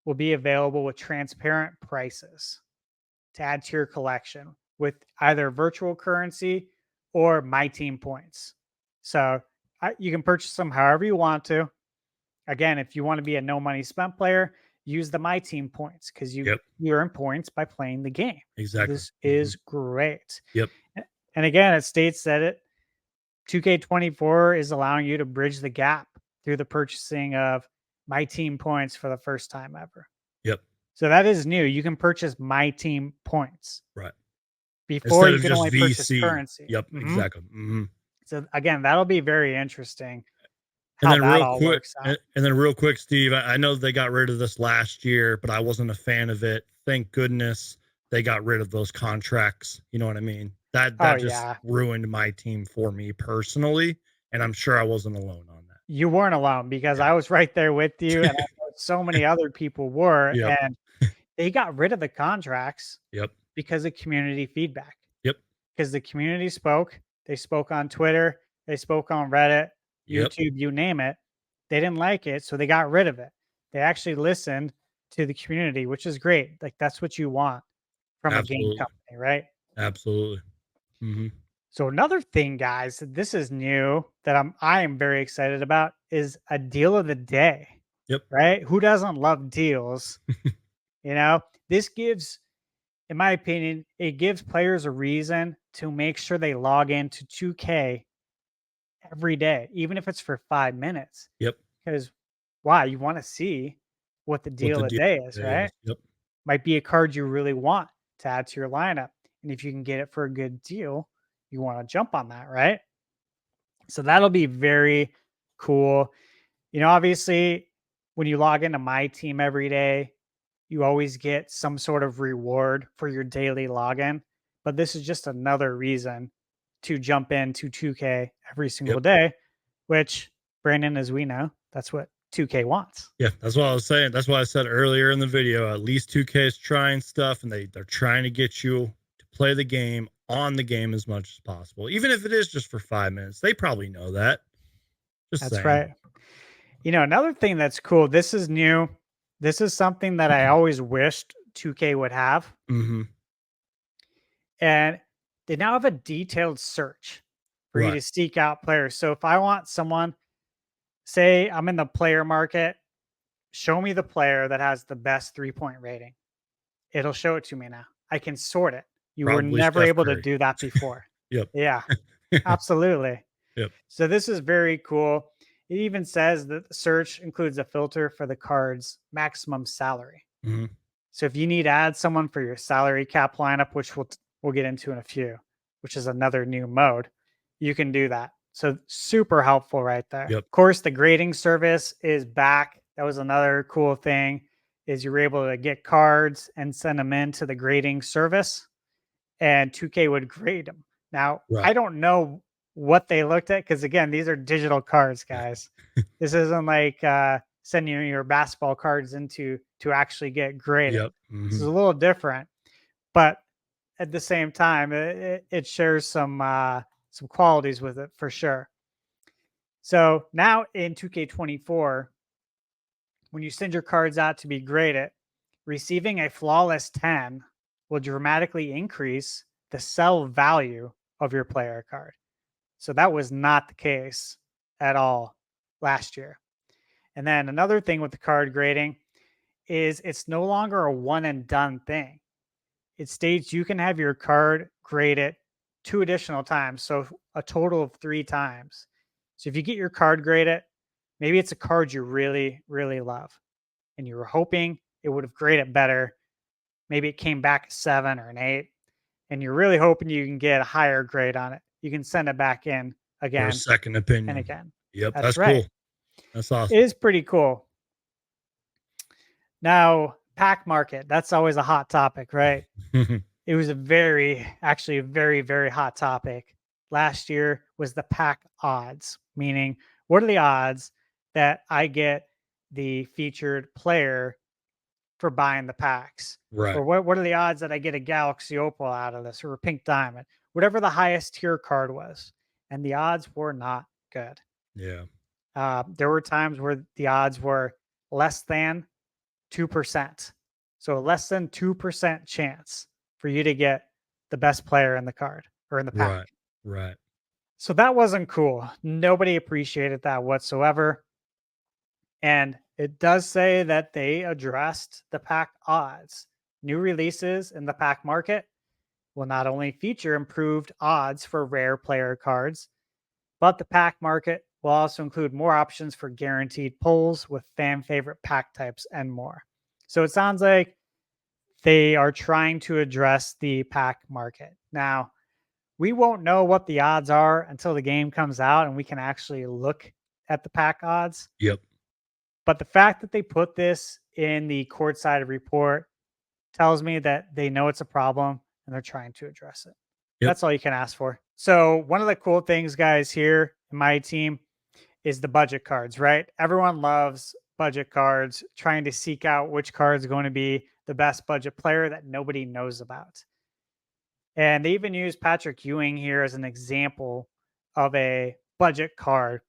B: will be available with transparent prices to add to your collection with either virtual currency or MyTeam points. So you can purchase them however you want to. Again, if you want to be a no money spent player, use the MyTeam points because you earn points by playing the game.
A: Exactly.
B: This is great.
A: Yep.
B: And again, it states that 2K24 is allowing you to bridge the gap through the purchasing of MyTeam points for the first time ever.
A: Yep.
B: So that is new. You can purchase MyTeam points.
A: Right.
B: Before you can only purchase currency.
A: Yep. Exactly.
B: So again, that'll be very interesting.
A: And then real quick, Steve, I know they got rid of this last year, but I wasn't a fan of it. Thank goodness they got rid of those contracts. You know what I mean? That just ruined MyTeam for me personally. And I'm sure I wasn't alone on that.
B: You weren't alone because I was right there with you. And I know so many other people were. And they got rid of the contracts because of community feedback. Because the community spoke. They spoke on Twitter. They spoke on Reddit. YouTube, you name it. They didn't like it, so they got rid of it. They actually listened to the community, which is great. Like that's what you want from a game company, right?
A: Absolutely.
B: So another thing, guys, this is new that I am very excited about is a deal of the day. Right? Who doesn't love deals? This gives, in my opinion, it gives players a reason to make sure they log into 2K every day, even if it's for 5 minutes. Because why? You want to see what the deal of the day is, right? Might be a card you really want to add to your lineup. And if you can get it for a good deal, you want to jump on that, right? So that'll be very cool. Obviously, when you log into MyTeam every day, you always get some sort of reward for your daily login. But this is just another reason to jump into 2K every single day, which, Brandon, as we know, that's what 2K wants.
A: Yeah, that's what I was saying. That's what I said earlier in the video. At least 2K is trying stuff, and they're trying to get you to play the game on the game as much as possible, even if it is just for 5 minutes. They probably know that.
B: That's right. Another thing that's cool, this is new. This is something that I always wished 2K would have. And they now have a detailed search for you to seek out players. So if I want someone, say I'm in the player market, show me the player that has the best 3-point rating. It'll show it to me now. I can sort it. You were never able to do that before. Yeah, absolutely. So this is very cool. It even says that the search includes a filter for the card's maximum salary. So if you need to add someone for your salary cap lineup, which we'll get into in a few, which is another new mode, you can do that. So super helpful right there. Of course, the grading service is back. That was another cool thing, is you were able to get cards and send them into the grading service, and 2K would grade them. Now, I don't know what they looked at, because again, these are digital cards, guys. This isn't like sending your basketball cards into to actually get graded.
A: Yep.
B: This is a little different, but at the same time, it shares some qualities with it for sure. So now in 2K24, when you send your cards out to be graded, receiving a flawless 10 will dramatically increase the sell value of your player card. So that was not the case at all last year. And then another thing with the card grading is it's no longer a one and done thing. It states you can have your card graded 2 additional times, so a total of 3 times. So if you get your card graded, maybe it's a card you really, really love, and you were hoping it would have graded better. Maybe it came back a 7 or an 8, and you're really hoping you can get a higher grade on it. You can send it back in again
A: for a second opinion.
B: and again.
A: Yep,
B: That's
A: right.
B: Cool.
A: That's awesome.
B: It is pretty cool. Now, pack market, that's always a hot topic, right? It was actually a very, very hot topic. Last year was the pack odds, meaning what are the odds that I get the featured player for buying the packs?
A: Right.
B: Or what are the odds that I get a Galaxy Opal out of this or a Pink Diamond? Whatever the highest tier card was. And the odds were not good.
A: Yeah.
B: There were times where the odds were less than 2%. So less than 2% chance for you to get the best player in the card or in the pack.
A: Right.
B: So that wasn't cool. Nobody appreciated that whatsoever. And it does say that they addressed the pack odds. New releases in the pack market will not only feature improved odds for rare player cards, but the pack market will also include more options for guaranteed pulls with fan favorite pack types and more. So it sounds like they are trying to address the pack market. Now, we won't know what the odds are until the game comes out and we can actually look at the pack odds.
A: Yep.
B: But the fact that they put this in the courtside report tells me that they know it's a problem and they're trying to address it. Yep. That's all you can ask for. So one of the cool things, guys, here in my team is the budget cards, right? Everyone loves budget cards, trying to seek out which card is going to be the best budget player that nobody knows about. And they even use Patrick Ewing here as an example of a budget card.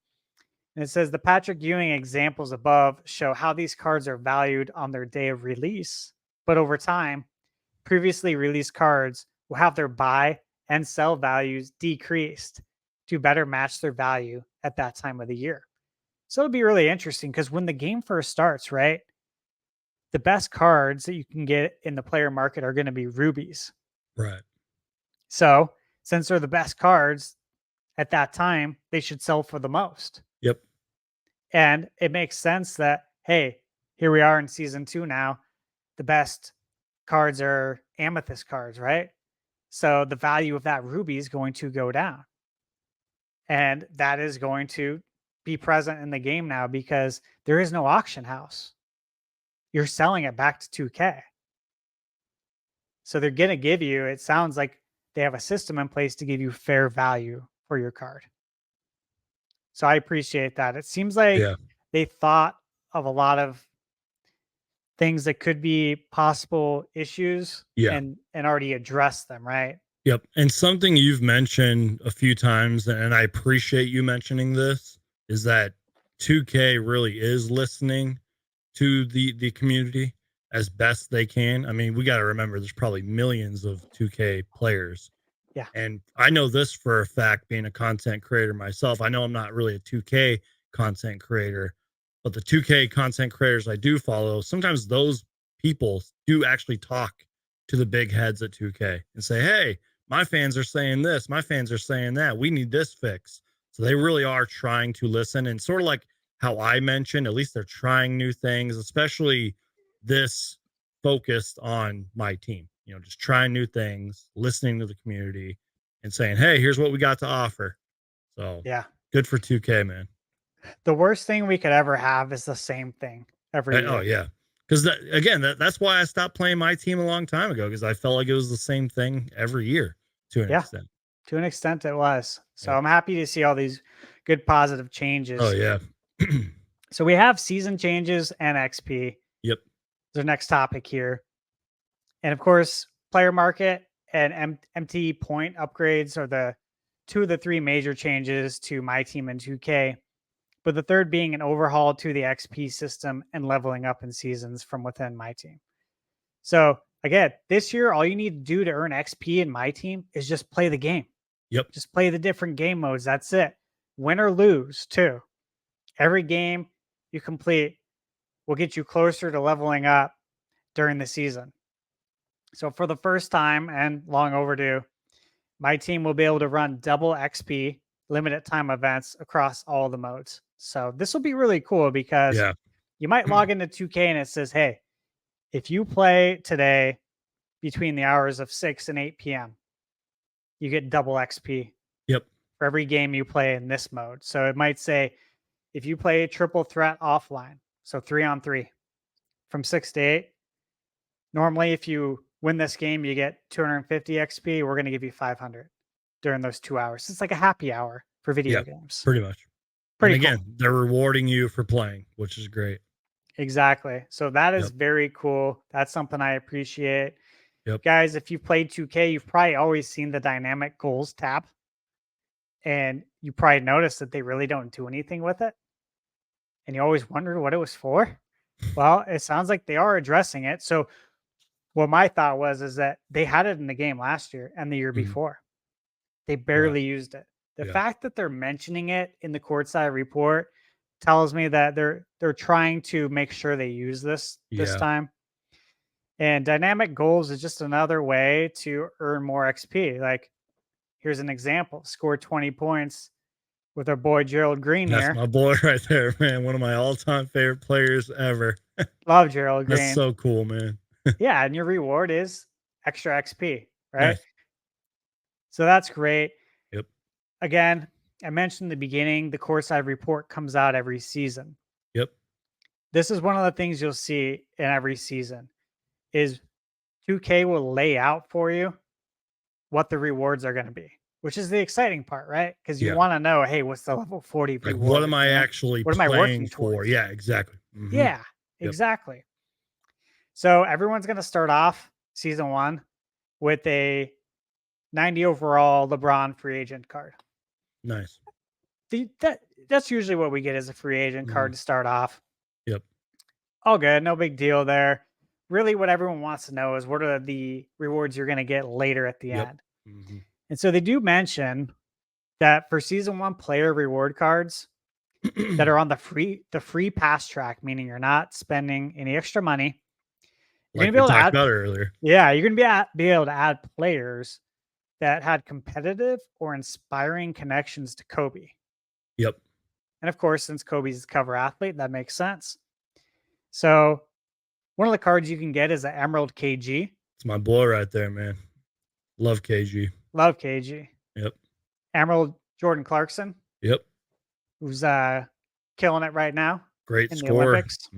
B: And it says the Patrick Ewing examples above show how these cards are valued on their day of release. But over time, previously released cards will have their buy and sell values decreased to better match their value at that time of the year. So it'll be really interesting because when the game first starts, right, the best cards that you can get in the player market are going to be rubies.
A: Right.
B: So since they're the best cards at that time, they should sell for the most.
A: Yep.
B: And it makes sense that, hey, here we are in season 2 now. The best cards are amethyst cards, right? So the value of that ruby is going to go down. And that is going to be present in the game now because there is no auction house. You're selling it back to 2K. So they're going to give you, it sounds like they have a system in place to give you fair value for your card. So I appreciate that. It seems like they thought of a lot of things that could be possible issues and already addressed them, right?
A: Yep. And something you've mentioned a few times, and I appreciate you mentioning this, is that 2K really is listening to the community as best they can. I mean, we got to remember there's probably millions of 2K players.
B: Yeah.
A: And I know this for a fact, being a content creator myself. I know I'm not really a 2K content creator, but the 2K content creators I do follow, sometimes those people do actually talk to the big heads at 2K and say, hey, my fans are saying this, my fans are saying that, we need this fix. So they really are trying to listen, and sort of like how I mentioned, at least they're trying new things, especially this focused on my team, you know, just trying new things, listening to the community and saying, hey, here's what we got to offer. So yeah, good for 2K, man.
B: The worst thing we could ever have is the same thing every year.
A: Oh yeah. Because that's why I stopped playing my team a long time ago, because I felt like it was the same thing every year to an extent.
B: To an extent, it was. So
A: Yep.
B: I'm happy to see all these good positive changes.
A: Oh yeah.
B: So we have season changes and XP.
A: Yep.
B: The next topic here. And of course, player market and MT point upgrades are the two of the three major changes to MyTeam and 2K. But the third being an overhaul to the XP system and leveling up in seasons from within MyTeam. So again, this year, all you need to do to earn XP in MyTeam is just play the game.
A: Yep.
B: Just play the different game modes. That's it. Win or lose, too. Every game you complete will get you closer to leveling up during the season. So for the first time and long overdue, my team will be able to run double XP limited time events across all the modes. So this will be really cool because
A: Yeah.
B: you might log into 2K and it says, hey, if you play today between the hours of 6 and 8 p.m., you get double XP
A: Yep.
B: for every game you play in this mode. So it might say, if you play triple threat offline, so 3-on-3 from 6 to 8, normally if you win this game, you get 250 XP. We're going to give you 500 during those 2 hours. It's like a happy hour for video games.
A: Pretty much.
B: Pretty
A: and again,
B: cool.
A: they're rewarding you for playing, which is great.
B: Exactly. So that is
A: Yep.
B: very cool. That's something I appreciate.
A: Yep.
B: Guys, if you've played 2K, you've probably always seen the dynamic goals tab. And you probably noticed that they really don't do anything with it. And you always wondered what it was for. Well, it sounds like they are addressing it. So what my thought was is that they had it in the game last year and the year before. They barely used it. The fact that they're mentioning it in the courtside report tells me that they're trying to make sure they use this time. And dynamic goals is just another way to earn more XP. Like, here's an example: score 20 points with our boy Gerald Green.
A: That's
B: here.
A: my boy right there, man. One of my all-time favorite players ever.
B: Love Gerald Green.
A: That's so cool, man.
B: Yeah, and your reward is extra XP, right?
A: Nice.
B: So that's great.
A: Yep.
B: Again, I mentioned in the beginning, the courtside report comes out every season.
A: Yep.
B: This is one of the things you'll see in every season is 2K will lay out for you what the rewards are going to be, which is the exciting part, right? Because you want to know, hey, what's the level 40
A: like,
B: reward?
A: what am I actually
B: what am I working
A: for?
B: towards?
A: Yeah, exactly.
B: Yeah, exactly. So everyone's going to start off season 1 with a 90 overall LeBron free agent card.
A: Nice.
B: That's usually what we get as a free agent card to start off.
A: Yep.
B: All good. No big deal there. Really, what everyone wants to know is what are the rewards you're going to get later at the end. And so they do mention that for season 1 player reward cards that are on the free pass track, meaning you're not spending any extra money. You're
A: like
B: going to be able
A: we
B: to
A: talked
B: add
A: about earlier.
B: Yeah, you're going to be able to add players that had competitive or inspiring connections to Kobe.
A: Yep.
B: And of course, since Kobe's a cover athlete, that makes sense. So one of the cards you can get is an Emerald KG.
A: It's my boy right there, man. Love KG.
B: Love KG.
A: Yep.
B: Emerald Jordan Clarkson.
A: Yep.
B: Who's killing it right now.
A: Great
B: in
A: score.
B: The Olympics.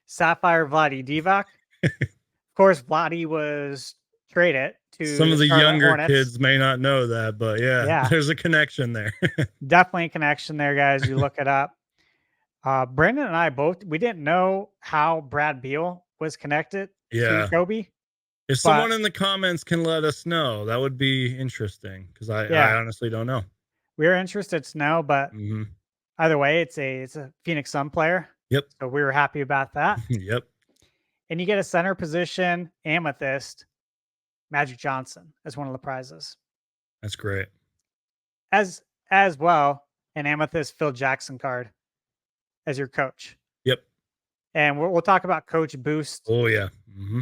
B: Sapphire Vlade Divac. Of course, Vlade was traded to
A: some of the younger
B: Hornets.
A: kids may not know that, but yeah, there's a connection there.
B: Definitely a connection there, guys. You look it up. Brandon and I we didn't know how Brad Beal was connected to Kobe.
A: If someone in the comments can let us know, that would be interesting because I honestly don't know.
B: We're interested to know, but either way, it's a Phoenix Sun player.
A: Yep.
B: So we were happy about that.
A: Yep.
B: And you get a center position amethyst, Magic Johnson, as one of the prizes.
A: That's great.
B: As well, an amethyst Phil Jackson card as your coach.
A: Yep.
B: And we'll talk about coach boost.
A: Oh yeah.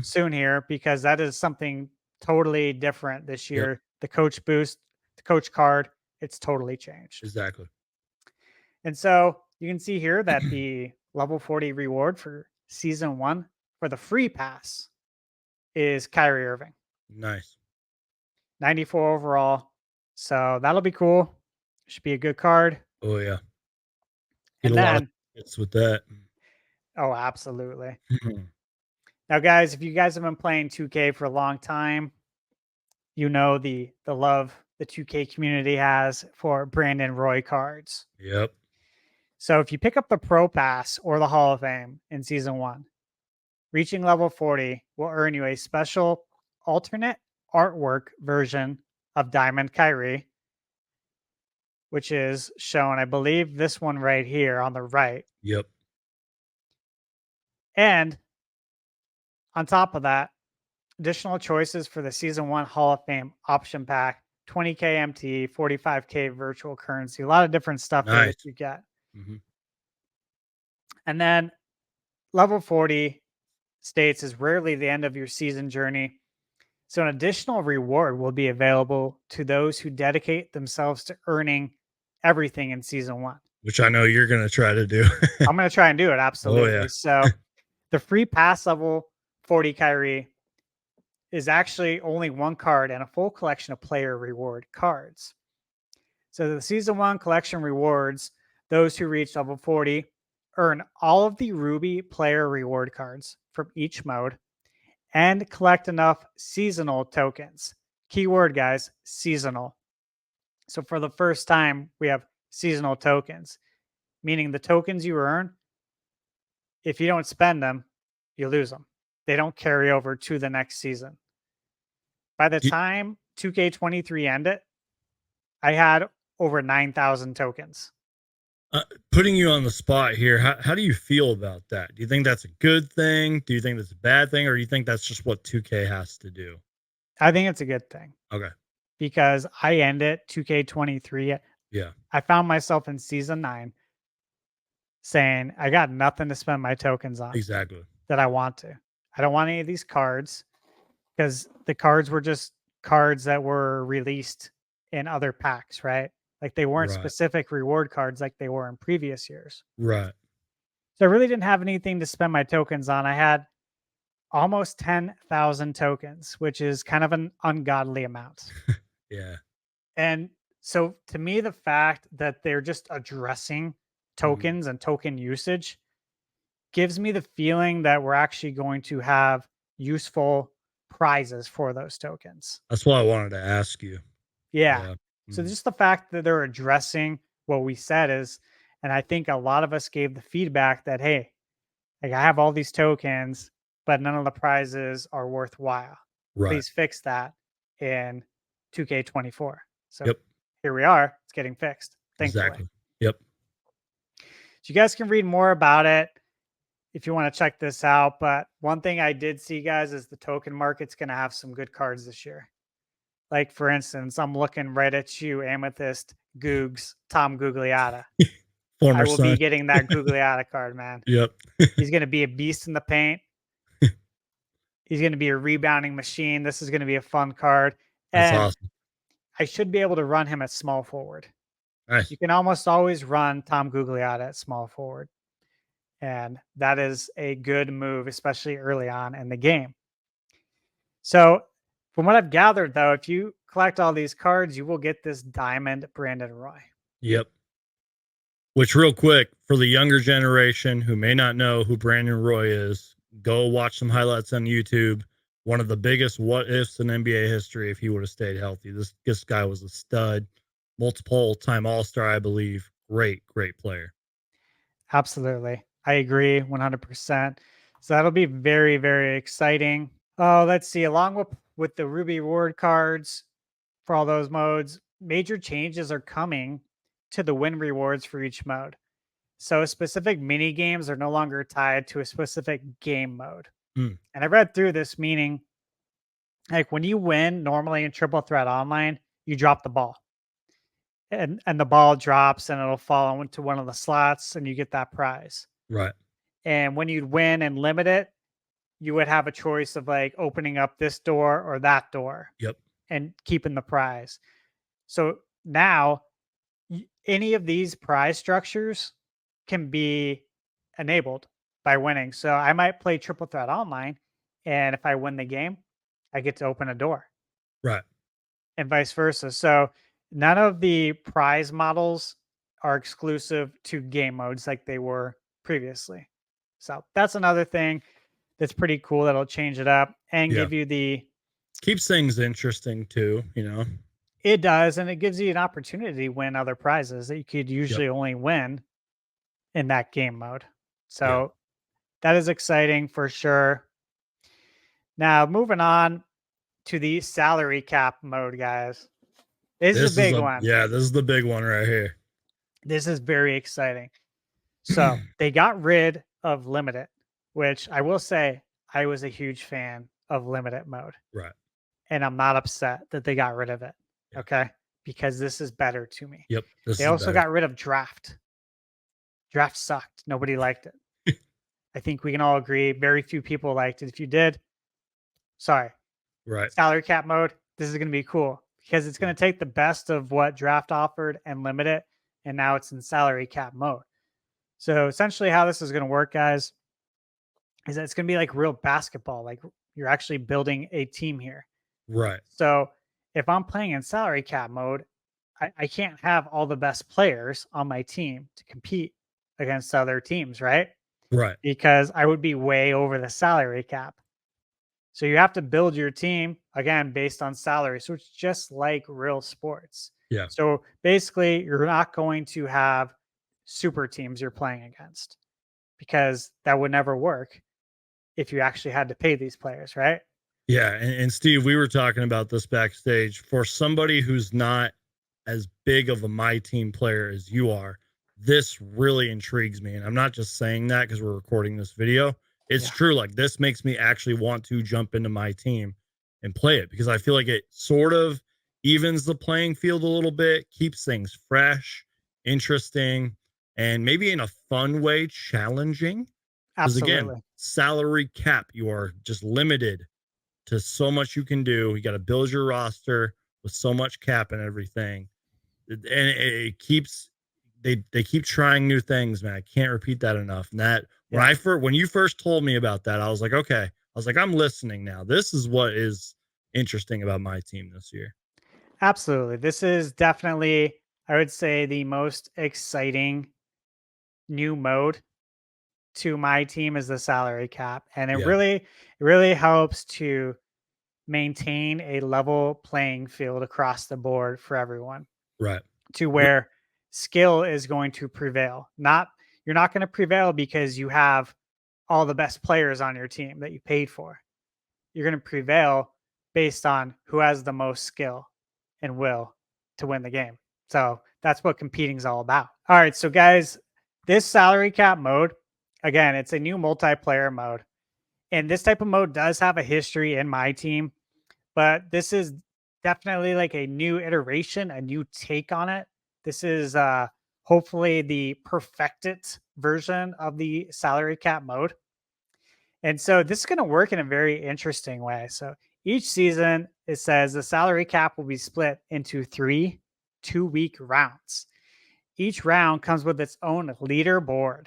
B: Soon here, because that is something totally different this year. Yep. The coach boost, the coach card, it's totally changed.
A: Exactly.
B: And so you can see here that the level 40 reward for season 1 for the free pass is Kyrie Irving.
A: Nice.
B: 94 overall. So that'll be cool. Should be a good card.
A: Oh yeah.
B: Get and
A: a lot of hits with that.
B: Oh, absolutely. Now, guys, if you guys have been playing 2K for a long time, you know the love the 2K community has for Brandon Roy cards.
A: Yep.
B: So if you pick up the Pro Pass or the Hall of Fame in Season 1, reaching level 40 will earn you a special alternate artwork version of Diamond Kyrie, which is shown, I believe, this one right here on the right.
A: Yep.
B: And on top of that, additional choices for the Season 1 Hall of Fame option pack, 20K MT, 45K virtual currency, a lot of different stuff there
A: Nice.
B: that you get.
A: Mm-hmm.
B: And then level 40 states is rarely the end of your season journey. So an additional reward will be available to those who dedicate themselves to earning everything in Season 1.
A: Which I know you're going to try to do.
B: I'm going to try and do it, absolutely.
A: Oh, yeah.
B: So the free pass level 40 Kyrie is actually only one card and a full collection of player reward cards. So the Season 1 collection rewards those who reach level 40 earn all of the Ruby player reward cards from each mode and collect enough seasonal tokens. Keyword, guys, seasonal. So for the first time, we have seasonal tokens, meaning the tokens you earn, if you don't spend them, you lose them. They don't carry over to the next season. By the time 2K23 ended, I had over 9,000 tokens.
A: Putting you on the spot here, how do you feel about that? Do you think that's a good thing? Do you think that's a bad thing? Or do you think that's just what 2K has to do?
B: I think it's a good thing.
A: Okay.
B: Because I ended 2K23.
A: Yeah.
B: I found myself in Season 9 saying, I got nothing to spend my tokens on.
A: Exactly.
B: That I want to. I don't want any of these cards because the cards were just cards that were released in other packs, right? Like they weren't specific reward cards like they were in previous years.
A: Right.
B: So I really didn't have anything to spend my tokens on. I had almost 10,000 tokens, which is kind of an ungodly amount.
A: Yeah.
B: And so to me, the fact that they're just addressing tokens and token usage gives me the feeling that we're actually going to have useful prizes for those tokens.
A: That's what I wanted to ask you.
B: Yeah. So just the fact that they're addressing what we said is, and I think a lot of us gave the feedback that, hey, like I have all these tokens, but none of the prizes are worthwhile.
A: Right.
B: Please fix that in 2K24. So
A: Yep.
B: here we are. It's getting fixed. Thankfully.
A: Exactly. Yep.
B: So you guys can read more about it if you want to check this out. But one thing I did see, guys, is the token market's going to have some good cards this year. Like, for instance, I'm looking right at you, Amethyst, Googs, Tom Gugliotta. I will be getting that Gugliotta card, man.
A: Yep.
B: He's going to be a beast in the paint. He's going to be a rebounding machine. This is going to be a fun card.
A: That's
B: and
A: awesome.
B: I should be able to run him at small forward.
A: Nice.
B: You can almost always run Tom Gugliotta at small forward. And that is a good move, especially early on in the game. So from what I've gathered, though, if you collect all these cards, you will get this Diamond Brandon Roy.
A: Yep. Which, real quick, for the younger generation who may not know who Brandon Roy is, go watch some highlights on YouTube. One of the biggest what ifs in NBA history if he would have stayed healthy. This guy was a stud, multiple time All-Star, I believe. Great player.
B: Absolutely. I agree 100%. So that'll be very, very exciting. Oh, let's see. Along with the Ruby reward cards for all those modes, major changes are coming to the win rewards for each mode. So specific mini games are no longer tied to a specific game mode. And I read through this, meaning like when you win normally in Triple Threat Online, you drop the ball. And the ball drops and it'll fall into one of the slots and you get that prize.
A: Right.
B: And when you'd win and limit it, you would have a choice of like opening up this door or that door.
A: Yep.
B: And keeping the prize. So now any of these prize structures can be enabled by winning. So I might play Triple Threat Online, and if I win the game, I get to open a door.
A: Right.
B: And vice versa. So none of the prize models are exclusive to game modes like they were previously. So that's another thing that's pretty cool that'll change it up and give you the
A: Keeps things interesting too, you know.
B: It does, and it gives you an opportunity to win other prizes that you could
A: Yep.
B: usually only win in that game mode.
A: Yeah.
B: So that is exciting for sure. Now, moving on to the salary cap mode, guys. This is a big one.
A: This is the big one right here.
B: This is very exciting. So they got rid of limited, which I will say I was a huge fan of limited mode.
A: Right.
B: And I'm not upset that they got rid of it.
A: Yeah.
B: Okay. Because this is better to me.
A: Yep. This
B: They
A: is
B: also
A: better.
B: got rid of draft. Draft sucked. Nobody liked it. I think we can all agree. Very few people liked it. If you did, sorry.
A: Right.
B: Salary cap mode. This is going to be cool because it's going to take the best of what draft offered and limit it. And now it's in salary cap mode. So essentially, how this is going to work, guys, is that it's going to be like real basketball. Like you're actually building a team here.
A: Right.
B: So if I'm playing in salary cap mode, I can't have all the best players on my team to compete against other teams, right?
A: Right.
B: Because I would be way over the salary cap. So you have to build your team again based on salary. So it's just like real sports.
A: Yeah.
B: So basically, you're not going to have super teams you're playing against because that would never work if you actually had to pay these players, right?
A: Yeah. And Steve, we were talking about this backstage. For somebody who's not as big of a MyTeam player as you are, this really intrigues me. And I'm not just saying that because we're recording this video. It's true. Like this makes me actually want to jump into MyTeam and play it because I feel like it sort of evens the playing field a little bit, keeps things fresh, interesting, and maybe in a fun way, challenging. Because again,
B: Absolutely.
A: salary cap, you are just limited to so much you can do. You got to build your roster with so much cap and everything. And it keeps they keep trying new things, man. I can't repeat that enough. And that when you first told me about that, I was like, okay. I was like, I'm listening now. This is what is interesting about MyTeam this year.
B: Absolutely. This is definitely, I would say, the most exciting new mode to MyTeam is the salary cap. And it really helps to maintain a level playing field across the board for everyone.
A: Right.
B: To where skill is going to prevail. You're not going to prevail because you have all the best players on your team that you paid for. You're going to prevail based on who has the most skill and will to win the game. So that's what competing is all about. All right, so guys, this salary cap mode, again, it's a new multiplayer mode. And this type of mode does have a history in MyTeam, but this is definitely like a new iteration, a new take on it. This is hopefully the perfected version of the salary cap mode. And so this is going to work in a very interesting way. So each season, it says the salary cap will be split into 3 2-week rounds. Each round comes with its own leaderboard,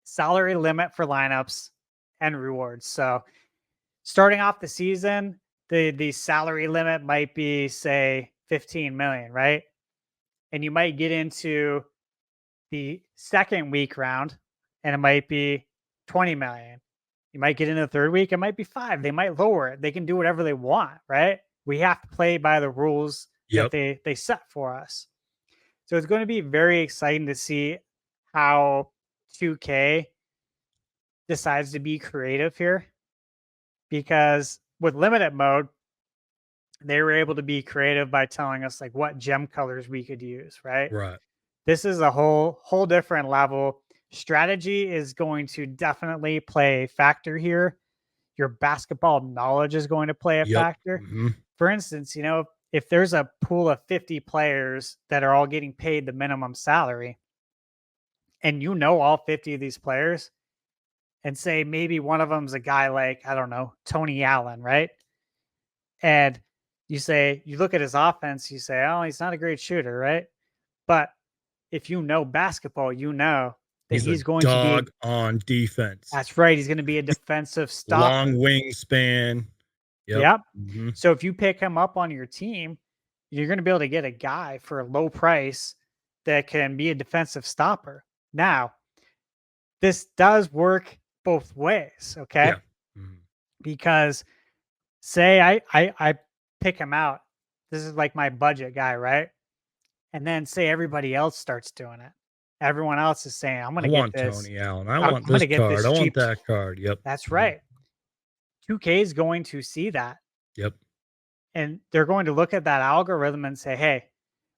B: salary limit for lineups, and rewards. So starting off the season, the salary limit might be, say, 15 million, right? And you might get into the second week round and it might be 20 million. You might get into the third week, it might be 5. They might lower it. They can do whatever they want, right? We have to play by the rules that they set for us. So it's going to be very exciting to see how 2K decides to be creative here, because with limited mode, they were able to be creative by telling us like what gem colors we could use, right?
A: Right.
B: This is a whole different level. Strategy is going to definitely play a factor here. Your basketball knowledge is going to play a factor.
A: Mm-hmm.
B: For instance, if there's a pool of 50 players that are all getting paid the minimum salary, and all 50 of these players, and say maybe one of them's a guy like, I don't know, Tony Allen, right? And you look at his offense, you say, oh, he's not a great shooter, right? But if you know basketball, you know that he's going to be
A: on defense.
B: That's right. He's going to be a defensive stopper.
A: Long wingspan.
B: Yep. Mm-hmm. So if you pick him up on your team, you're going to be able to get a guy for a low price that can be a defensive stopper. Now, this does work both ways, okay?
A: Yeah. Mm-hmm.
B: Because say I pick him out. This is like my budget guy, right? And then say everybody else starts doing it. Everyone else is saying, "I'm
A: I
B: gonna get
A: want
B: this.
A: Tony Allen. I
B: I'm
A: want
B: gonna
A: this
B: get
A: card.
B: this
A: I want
B: cheap."
A: that card. Yep.
B: That's
A: Mhm.
B: right. 2K is going to see that,
A: Yep.
B: and they're going to look at that algorithm and say, "Hey,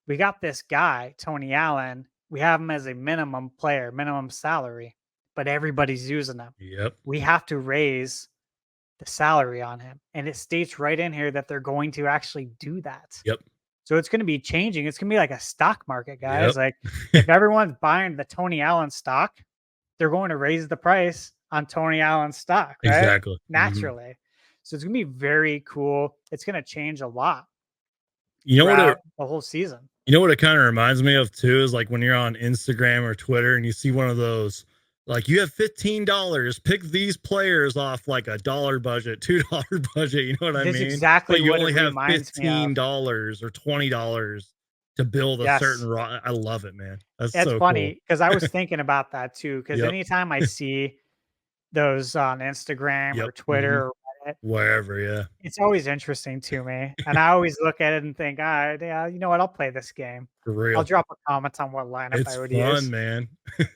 B: we got this guy, Tony Allen. We have him as a minimum player, minimum salary, but everybody's using him.
A: Yep.
B: We have to raise the salary on him." And it states right in here that they're going to actually do that.
A: Yep.
B: So it's going to be changing. It's going to be like a stock market, guys.
A: Yep.
B: Like if everyone's buying the Tony Allen stock, they're going to raise the price on Tony Allen stock, right?
A: Exactly. Mhm.
B: Naturally. So it's going to be very cool. It's going to change a lot
A: You know what it
B: throughout the whole season.
A: You know what it kind of reminds me of too is like when you're on Instagram or Twitter and you see one of those, like you have $15, pick these players off like a dollar budget, $2 budget, you know what I
B: That's
A: mean?
B: exactly
A: But you
B: what it
A: only have
B: reminds me of.
A: $15 or $20 to build a
B: Yes.
A: certain I love it, man. That's
B: It's
A: so cool.
B: funny because I was thinking about that too. Because
A: Yep.
B: anytime I see those on Instagram or
A: Yep.
B: Twitter or Reddit,
A: Wherever, yeah.
B: it's always interesting to me. And I always look at it and think, ah, yeah, you know what? I'll play this game.
A: For
B: I'll
A: real.
B: drop a comment on what lineup
A: It's
B: I would
A: fun,
B: use.
A: man.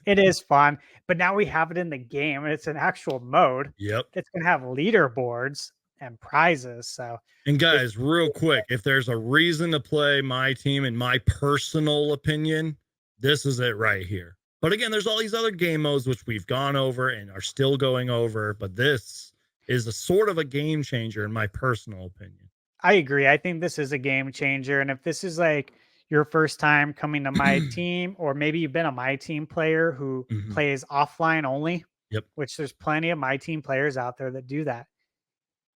B: It is fun, but now we have it in the game and it's an actual mode.
A: Yep.
B: It's gonna have leaderboards and prizes. So
A: And
B: it's
A: guys, real quick, if there's a reason to play my team, in my personal opinion, this is it right here. But again, there's all these other game modes which we've gone over and are still going over, but this is a sort of a game changer in my personal opinion.
B: I agree. I think this is a game changer. And if this is like your first time coming to my team, or maybe you've been a my team player who
A: Mhm.
B: plays offline only,
A: Yep.
B: which there's plenty of my team players out there that do that.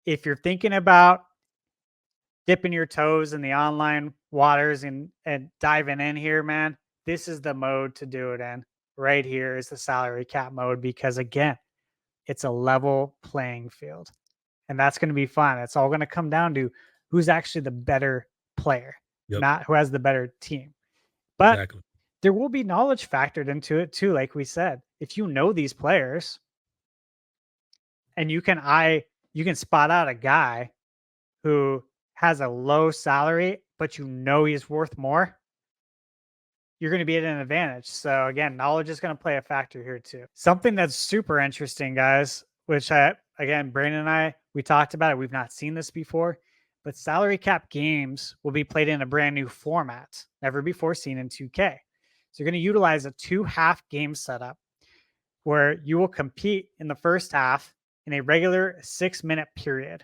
B: If you're thinking about dipping your toes in the online waters and diving in here, man, this is the mode to do it in. Right here is the salary cap mode because again, it's a level playing field. And that's going to be fun. It's all going to come down to who's actually the better player,
A: Yep.
B: not who has the better team. But
A: Exactly.
B: there will be knowledge factored into it too, like we said. If you know these players and you can spot out a guy who has a low salary, but you know he's worth more, you're going to be at an advantage. So again, knowledge is going to play a factor here too. Something that's super interesting, guys, which again, Brandon and I, we talked about it. We've not seen this before, but salary cap games will be played in a brand new format, never before seen in 2K. So you're going to utilize a 2-half game setup where you will compete in the first half in a regular 6-minute period.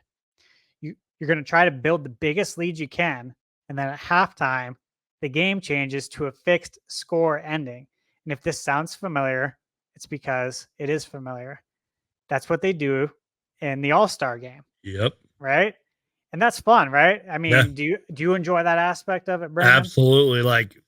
B: You're going to try to build the biggest lead you can. And then at halftime, the game changes to a fixed score ending. And if this sounds familiar, it's because it is familiar. That's what they do in the All-Star game.
A: Yep.
B: Right? And that's fun, right? I
A: Yeah.
B: mean, do you enjoy that aspect of it, Brandon?
A: Absolutely. Like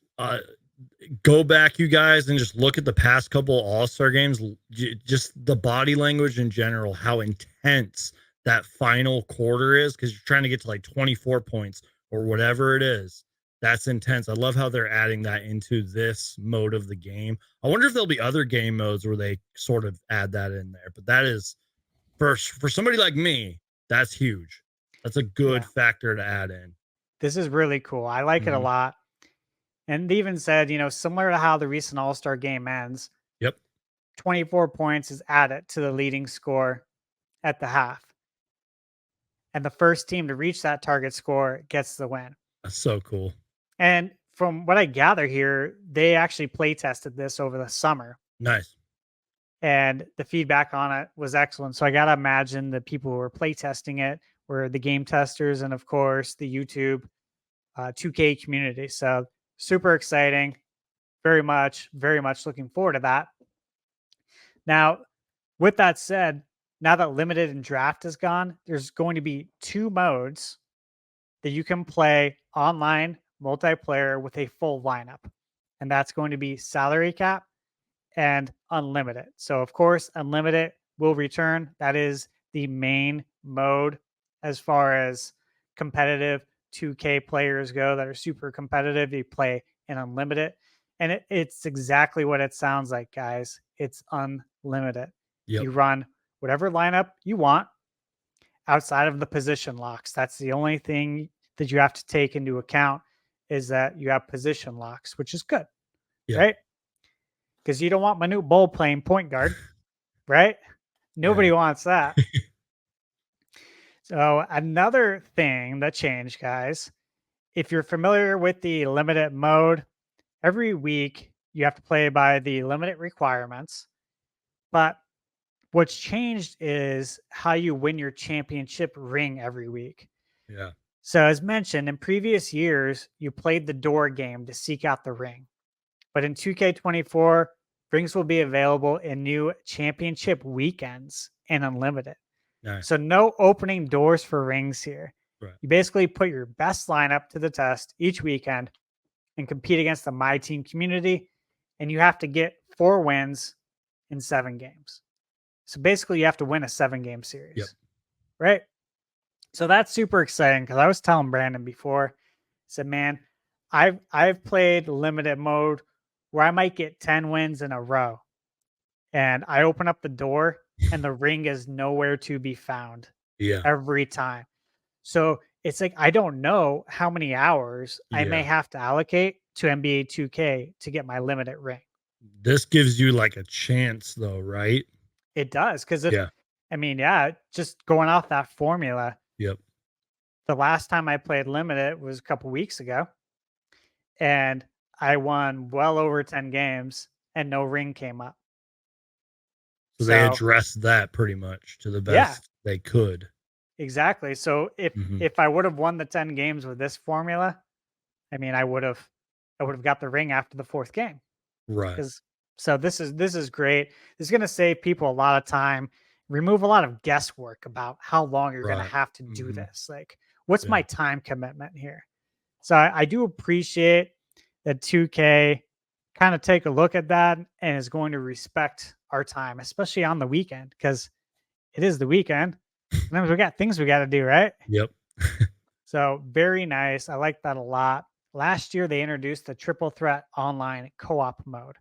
A: go back, you guys, and just look at the past couple All-Star games, just the body language in general, how intense that final quarter is, because you're trying to get to like 24 points or whatever it is. That's intense. I love how they're adding that into this mode of the game. I wonder if there'll be other game modes where they sort of add that in there. But that is for somebody like me, that's huge. That's a good factor to add in.
B: This is really cool. I like it a lot. And they even said, similar to how the recent All-Star game ends,
A: Yep.
B: 24 points is added to the leading score at the half. And the first team to reach that target score gets the win.
A: That's so cool.
B: And from what I gather here, they actually play tested this over the summer.
A: Nice.
B: And the feedback on it was excellent. So I got to imagine the people who were play testing it were the game testers and, of course, the YouTube 2K community. So super exciting. Very much looking forward to that. Now, with that said, now that limited and draft is gone, there's going to be 2 modes that you can play online multiplayer with a full lineup. And that's going to be salary cap and unlimited. So of course, unlimited will return. That is the main mode as far as competitive 2K players go that are super competitive. You play in unlimited. And it's exactly what it sounds like, guys. It's unlimited.
A: Yep.
B: You run whatever lineup you want outside of the position locks. That's the only thing that you have to take into account, is that you have position locks, which is good,
A: Yeah.
B: right? Because you don't want Manute Bol playing point guard, right? Nobody
A: Yeah.
B: wants that. So another thing that changed, guys, if you're familiar with the limited mode, every week you have to play by the limited requirements. But what's changed is how you win your championship ring every week.
A: Yeah.
B: So, as mentioned, in previous years, you played the door game to seek out the ring. But in 2K24, rings will be available in new championship weekends and unlimited.
A: Nice.
B: So, no opening doors for rings here.
A: Right.
B: You basically put your best lineup to the test each weekend and compete against the MyTeam community. And you have to get 4 wins in 7 games. So basically, you have to win a 7-game series.
A: Yep.
B: Right? So that's super exciting, because I was telling Brandon before, I said, man, I've played limited mode where I might get 10 wins in a row. And I open up the door and the ring is nowhere to be found.
A: Yeah.
B: Every time. So it's like, I don't know how many hours I may have to allocate to NBA 2K to get my limited ring.
A: This gives you like a chance though, right?
B: It does. Because if, I mean, yeah, just going off that formula.
A: Yep.
B: The last time I played limited was a couple weeks ago, and I won well over 10 games and no ring came up.
A: So they addressed that pretty much to the best they could.
B: Exactly. So if I would have won the 10 games with this formula, I mean, I would have got the ring after the 4th game.
A: Right.
B: So this is great. This is going to save people a lot of time, remove a lot of guesswork about how long you're going to have to do this. Like, what's my time commitment here? So I do appreciate that 2K kind of take a look at that and is going to respect our time, especially on the weekend, because it is the weekend. Sometimes we got things we got to do, right?
A: Yep.
B: So very nice. I like that a lot. Last year, they introduced the Triple Threat Online Co-op mode,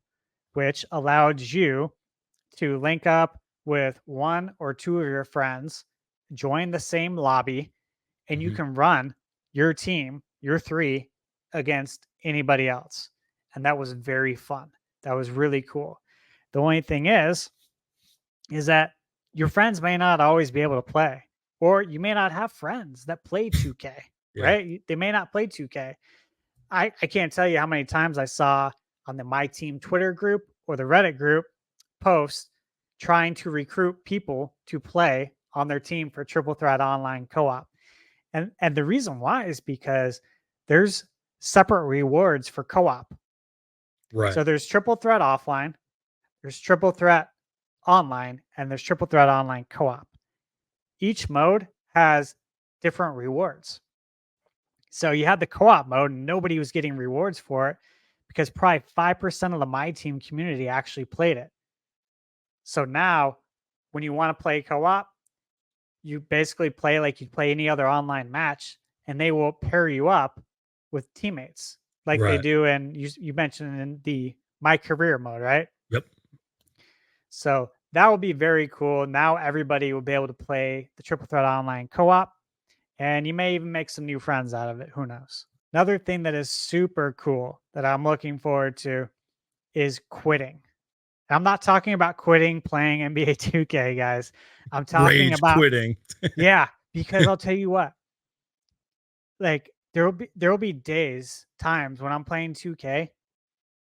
B: which allowed you to link up with 1 or 2 of your friends, join the same lobby, and you can run your team, your 3, against anybody else. And that was very fun. That was really cool. The only thing is that your friends may not always be able to play, or you may not have friends that play 2K, right? They may not play 2K. I can't tell you how many times I saw on the MyTeam Twitter group or the Reddit group posts trying to recruit people to play on their team for Triple Threat Online Co-op. And the reason why is because there's separate rewards for co-op.
A: Right.
B: So there's Triple Threat Offline, there's Triple Threat Online, and there's Triple Threat Online Co-op. Each mode has different rewards. So you had the co-op mode and nobody was getting rewards for it because probably 5% of the MyTeam community actually played it. So now when you want to play co-op, you basically play like you'd play any other online match, and they will pair you up with teammates like they do in, you mentioned in the My Career mode, right?
A: Yep.
B: So that will be very cool. Now everybody will be able to play the Triple Threat Online Co-op, and you may even make some new friends out of it. Who knows? Another thing that is super cool that I'm looking forward to is quitting. I'm not talking about quitting playing NBA 2K, guys. I'm talking about
A: quitting.
B: Because I'll tell you what, like there will be times when I'm playing 2K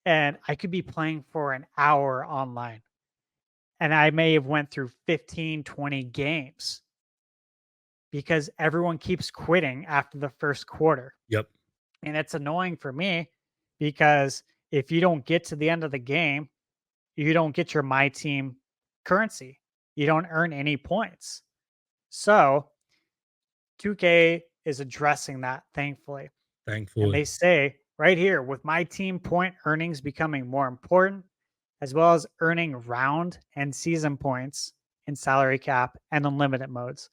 B: and I could be playing for an hour online, and I may have went through 15, 20 games because everyone keeps quitting after the first quarter.
A: Yep.
B: And it's annoying for me because if you don't get to the end of the game, you don't get your MyTeam currency. You don't earn any points. So 2K is addressing that, thankfully. And they say right here, with MyTeam point earnings becoming more important, as well as earning round and season points in salary cap and unlimited modes,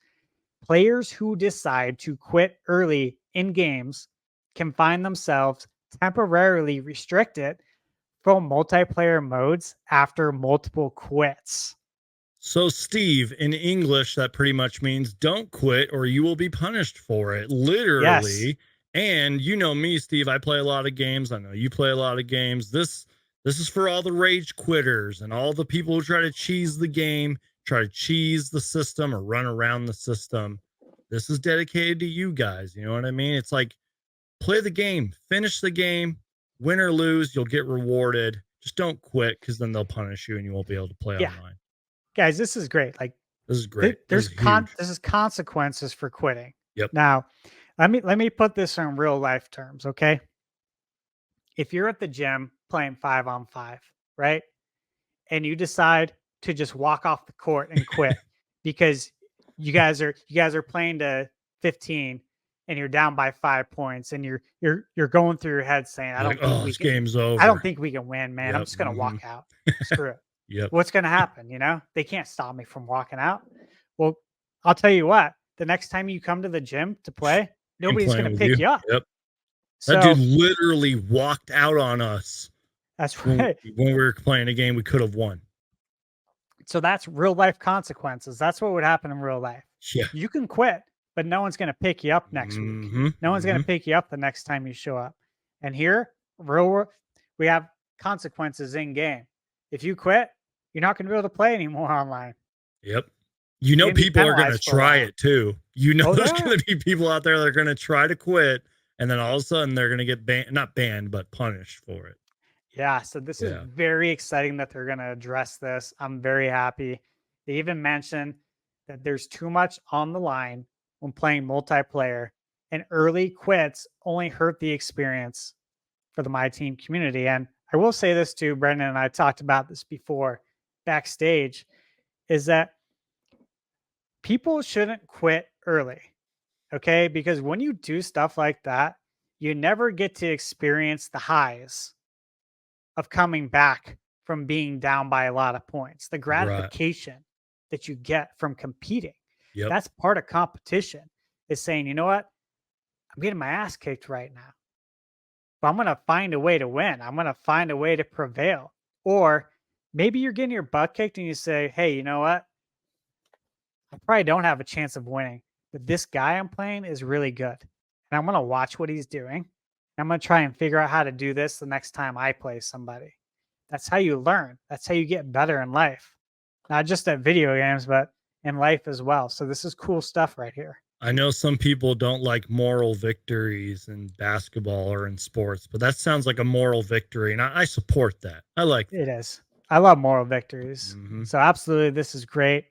B: players who decide to quit early in games can find themselves temporarily restricted from multiplayer modes after multiple quits.
A: So, Steve, in English, that pretty much means don't quit or you will be punished for it,
B: Yes.
A: literally. And you know me, Steve, I play a lot of games. I know you play a lot of games. This is for all the rage quitters and all the people who try to cheese the game, try to cheese the system or run around the system. This is dedicated to you guys. You know what I mean? It's like play the game, finish the game, win or lose, you'll get rewarded. Just don't quit because then they'll punish you and you won't be able to play
B: Yeah.
A: online.
B: Guys, this is great. Like
A: This is great. This
B: there's
A: is huge.
B: this is consequences for quitting.
A: Yep.
B: Now, let me put this in real life terms, okay? If you're at the gym playing 5-on-5, right? And you decide to just walk off the court and quit because you guys are playing to 15 and you're down by 5 points and you're going through your head saying,
A: You're like, oh, this game's
B: I don't
A: over.
B: think we can win, man. I'm
A: Yep.
B: just gonna walk out. Screw it.
A: Yep.
B: What's gonna happen? They can't stop me from walking out. Well, I'll tell you what, the next time you come to the gym to play,
A: I'm
B: nobody's
A: playing
B: gonna
A: with
B: pick you up.
A: Yep. That
B: So
A: dude literally walked out on us
B: that's
A: when,
B: right.
A: when we were playing a game we could have won.
B: So that's real life consequences. That's what would happen in real life.
A: Yeah.
B: You can quit, but no one's going to pick you up next week. No one's going to pick you up the next time you show up. And here, we have consequences in game. If you quit, you're not going to be able to play anymore online.
A: Yep. You know,
B: You're gonna be
A: people are going to
B: penalized for a
A: try
B: while.
A: it too. You know,
B: Oh,
A: there's
B: yeah.
A: going to be people out there that are going to try to quit, and then all of a sudden they're going to get banned, not banned, but punished for it.
B: Yeah, so this is
A: Yeah.
B: very exciting that they're going to address this. I'm very happy. They even mentioned that there's too much on the line when playing multiplayer, and early quits only hurt the experience for the MyTeam community. And I will say this too, Brendan and I talked about this before backstage, is that people shouldn't quit early, okay? Because when you do stuff like that, you never get to experience the highs of coming back from being down by a lot of points, the gratification that you get from competing.
A: Yep.
B: That's part of competition, is saying, you know what? I'm getting my ass kicked right now, but I'm going to find a way to win. I'm going to find a way to prevail. Or maybe you're getting your butt kicked and you say, hey, you know what? I probably don't have a chance of winning, but this guy I'm playing is really good. And I'm going to watch what he's doing. I'm going to try and figure out how to do this the next time I play somebody. That's how you learn. That's how you get better in life. Not just at video games, but in life as well. So this is cool stuff right here.
A: I know some people don't like moral victories in basketball or in sports, but that sounds like a moral victory, and I support that. I like that.
B: It is. I love moral victories.
A: Mhm.
B: So absolutely, this is great.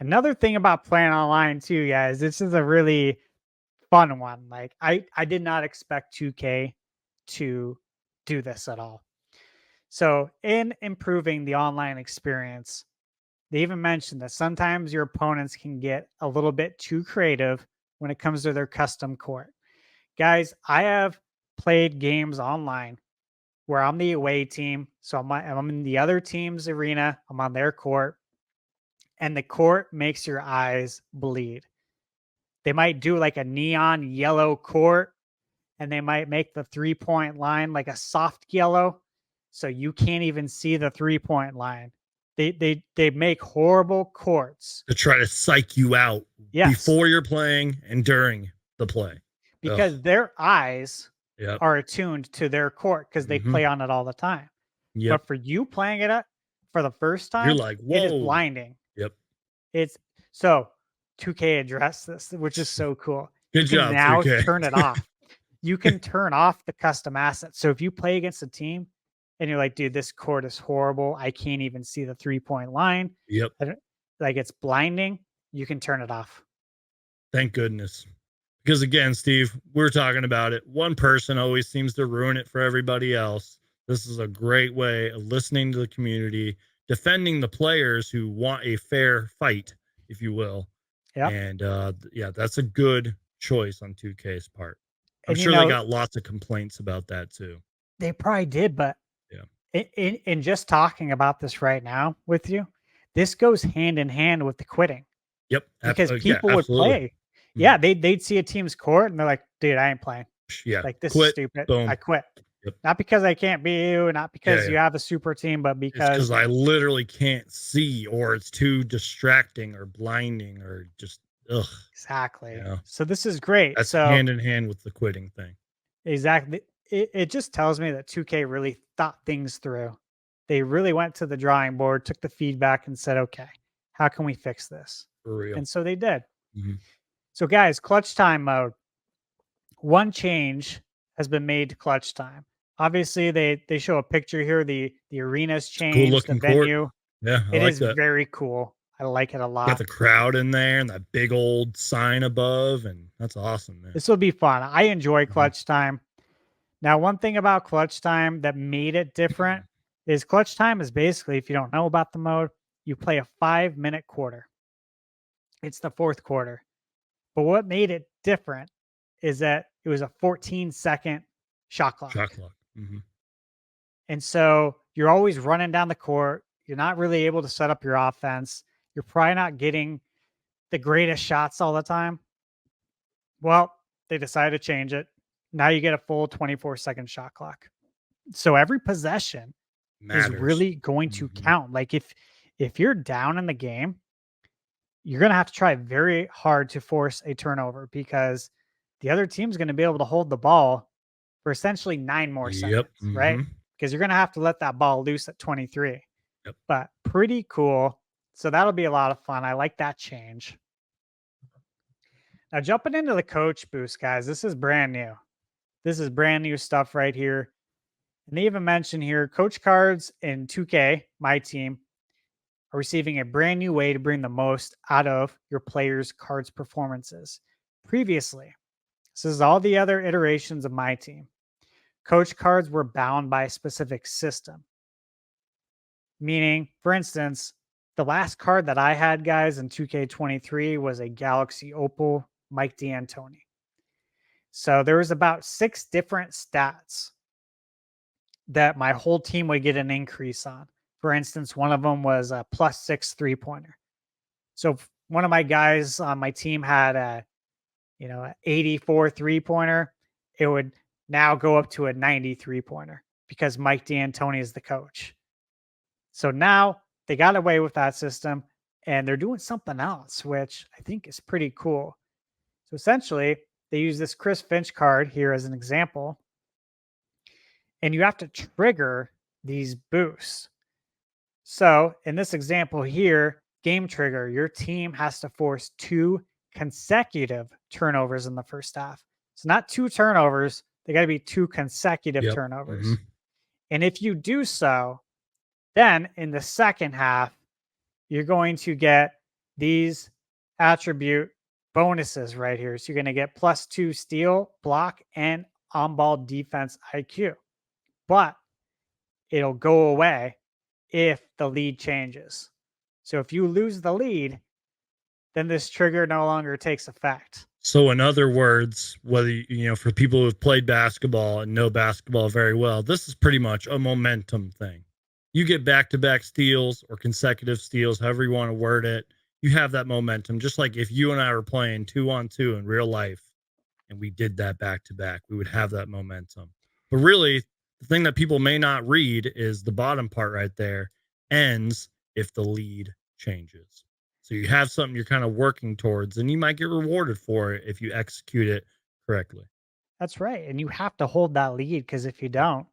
B: Another thing about playing online too, guys, this is a really fun one. Like I did not expect 2K to do this at all. So in improving the online experience, they even mentioned that sometimes your opponents can get a little bit too creative when it comes to their custom court. Guys, I have played games online where I'm the away team. So I'm in the other team's arena. I'm on their court. And the court makes your eyes bleed. They might do like a neon yellow court, and they might make the 3-point line like a soft yellow, so you can't even see the 3-point line. They make horrible courts
A: To try to psych you out before you're playing and during the play.
B: Because their eyes
A: Yep.
B: are attuned to their court because they play on it all the time.
A: Yep.
B: But for you playing it for the first time,
A: You're like, whoa.
B: it is blinding.
A: Yep.
B: It's so 2K addressed this, which is so cool.
A: Good
B: you
A: job,
B: can now
A: 2K.
B: turn it off. You can turn off the custom assets. So if you play against a team and you're like, dude, this court is horrible, I can't even see the 3-point line.
A: Yep.
B: Like it's blinding, you can turn it off.
A: Thank goodness. Because again, Steve, we're talking about it. One person always seems to ruin it for everybody else. This is a great way of listening to the community, defending the players who want a fair fight, if you will.
B: Yeah.
A: And yeah, that's a good choice on 2K's part. I'm
B: And
A: sure they got lots of complaints about that too.
B: They probably did, but
A: yeah,
B: in just talking about this right now with you, this goes hand in hand with the quitting.
A: Yep.
B: Because people would play. Yeah, they'd see a team's court and they're like, dude, I ain't playing.
A: Yeah.
B: Like this is stupid.
A: Boom.
B: I quit.
A: Yep.
B: Not because I can't beat you, not because you have a super team, but
A: It's
B: because
A: because I literally can't see, or it's too distracting or blinding or just ugh.
B: exactly.
A: Yeah.
B: So this is great.
A: That's
B: So
A: hand in hand with the quitting thing.
B: exactly. It just tells me that 2K really thought things through. They really went to the drawing board, took the feedback, and said, okay, how can we fix this?
A: For real.
B: And so they did.
A: Mhm.
B: So, guys, clutch time mode. One change has been made to clutch time. Obviously, they show a picture here. The arena's
A: Cool
B: changed, the
A: looking court.
B: venue.
A: Yeah, I
B: It
A: like
B: is
A: that.
B: very cool. I like it a
A: Got
B: lot.
A: the crowd in there and that big old sign above, and that's awesome, man.
B: This will be fun. I enjoy
A: Mhm.
B: clutch time. Now, one thing about clutch time that made it different is clutch time is basically, if you don't know about the mode, you play a 5-minute quarter. It's the fourth quarter. But what made it different is that it was a 14-second shot
A: Shot
B: clock.
A: clock. Mhm.
B: And so you're always running down the court. You're not really able to set up your offense. You're probably not getting the greatest shots all the time. Well, they decided to change it. Now you get a full 24-second shot clock. So every possession is
A: Matters.
B: really going to
A: Mhm.
B: count. Like if you're down in the game, you're going to have to try very hard to force a turnover because the other team's going to be able to hold the ball for essentially 9 more
A: Yep.
B: seconds, right?
A: Mhm.
B: Because you're going to have to let that ball loose at 23.
A: Yep.
B: But pretty cool. So that'll be a lot of fun. I like that change. Now, jumping into the coach boost, guys, this is brand new. This is brand new stuff right here. And they even mention here coach cards in 2K, my team, are receiving a brand new way to bring the most out of your players' cards' performances. Previously, this is all the other iterations of my team. Coach cards were bound by a specific system. Meaning, for instance, the last card that I had, guys, in 2K23 was a Galaxy Opal Mike D'Antoni. So there was about 6 different stats that my whole team would get an increase on. For instance, one of them was a +6 3-pointer. So if one of my guys on my team had a, an 84 3-pointer, it would now go up to a 93 pointer because Mike D'Antoni is the coach. So now they got away with that system and they're doing something else, which I think is pretty cool. So essentially, they use this Chris Finch card here as an example, and you have to trigger these boosts. So in this example here, game trigger, your team has to force 2 consecutive turnovers in the first half. So not 2 turnovers, they got to be 2 consecutive
A: Yep.
B: turnovers.
A: Mhm.
B: And if you do so, then in the second half, you're going to get these attribute bonuses right here. So you're going to get +2 steal, block, and on-ball defense IQ. But it'll go away if the lead changes. So if you lose the lead, then this trigger no longer takes effect.
A: So, in other words, whether for people who've played basketball and know basketball very well, this is pretty much a momentum thing. You get back to back steals or consecutive steals, however you want to word it. You have that momentum. Just like if you and I were playing 2-on-2 in real life and we did that back to back, we would have that momentum. But really, the thing that people may not read is the bottom part right there ends if the lead changes. So you have something you're kind of working towards, and you might get rewarded for it if you execute it correctly.
B: That's right. And you have to hold that lead because if you don't,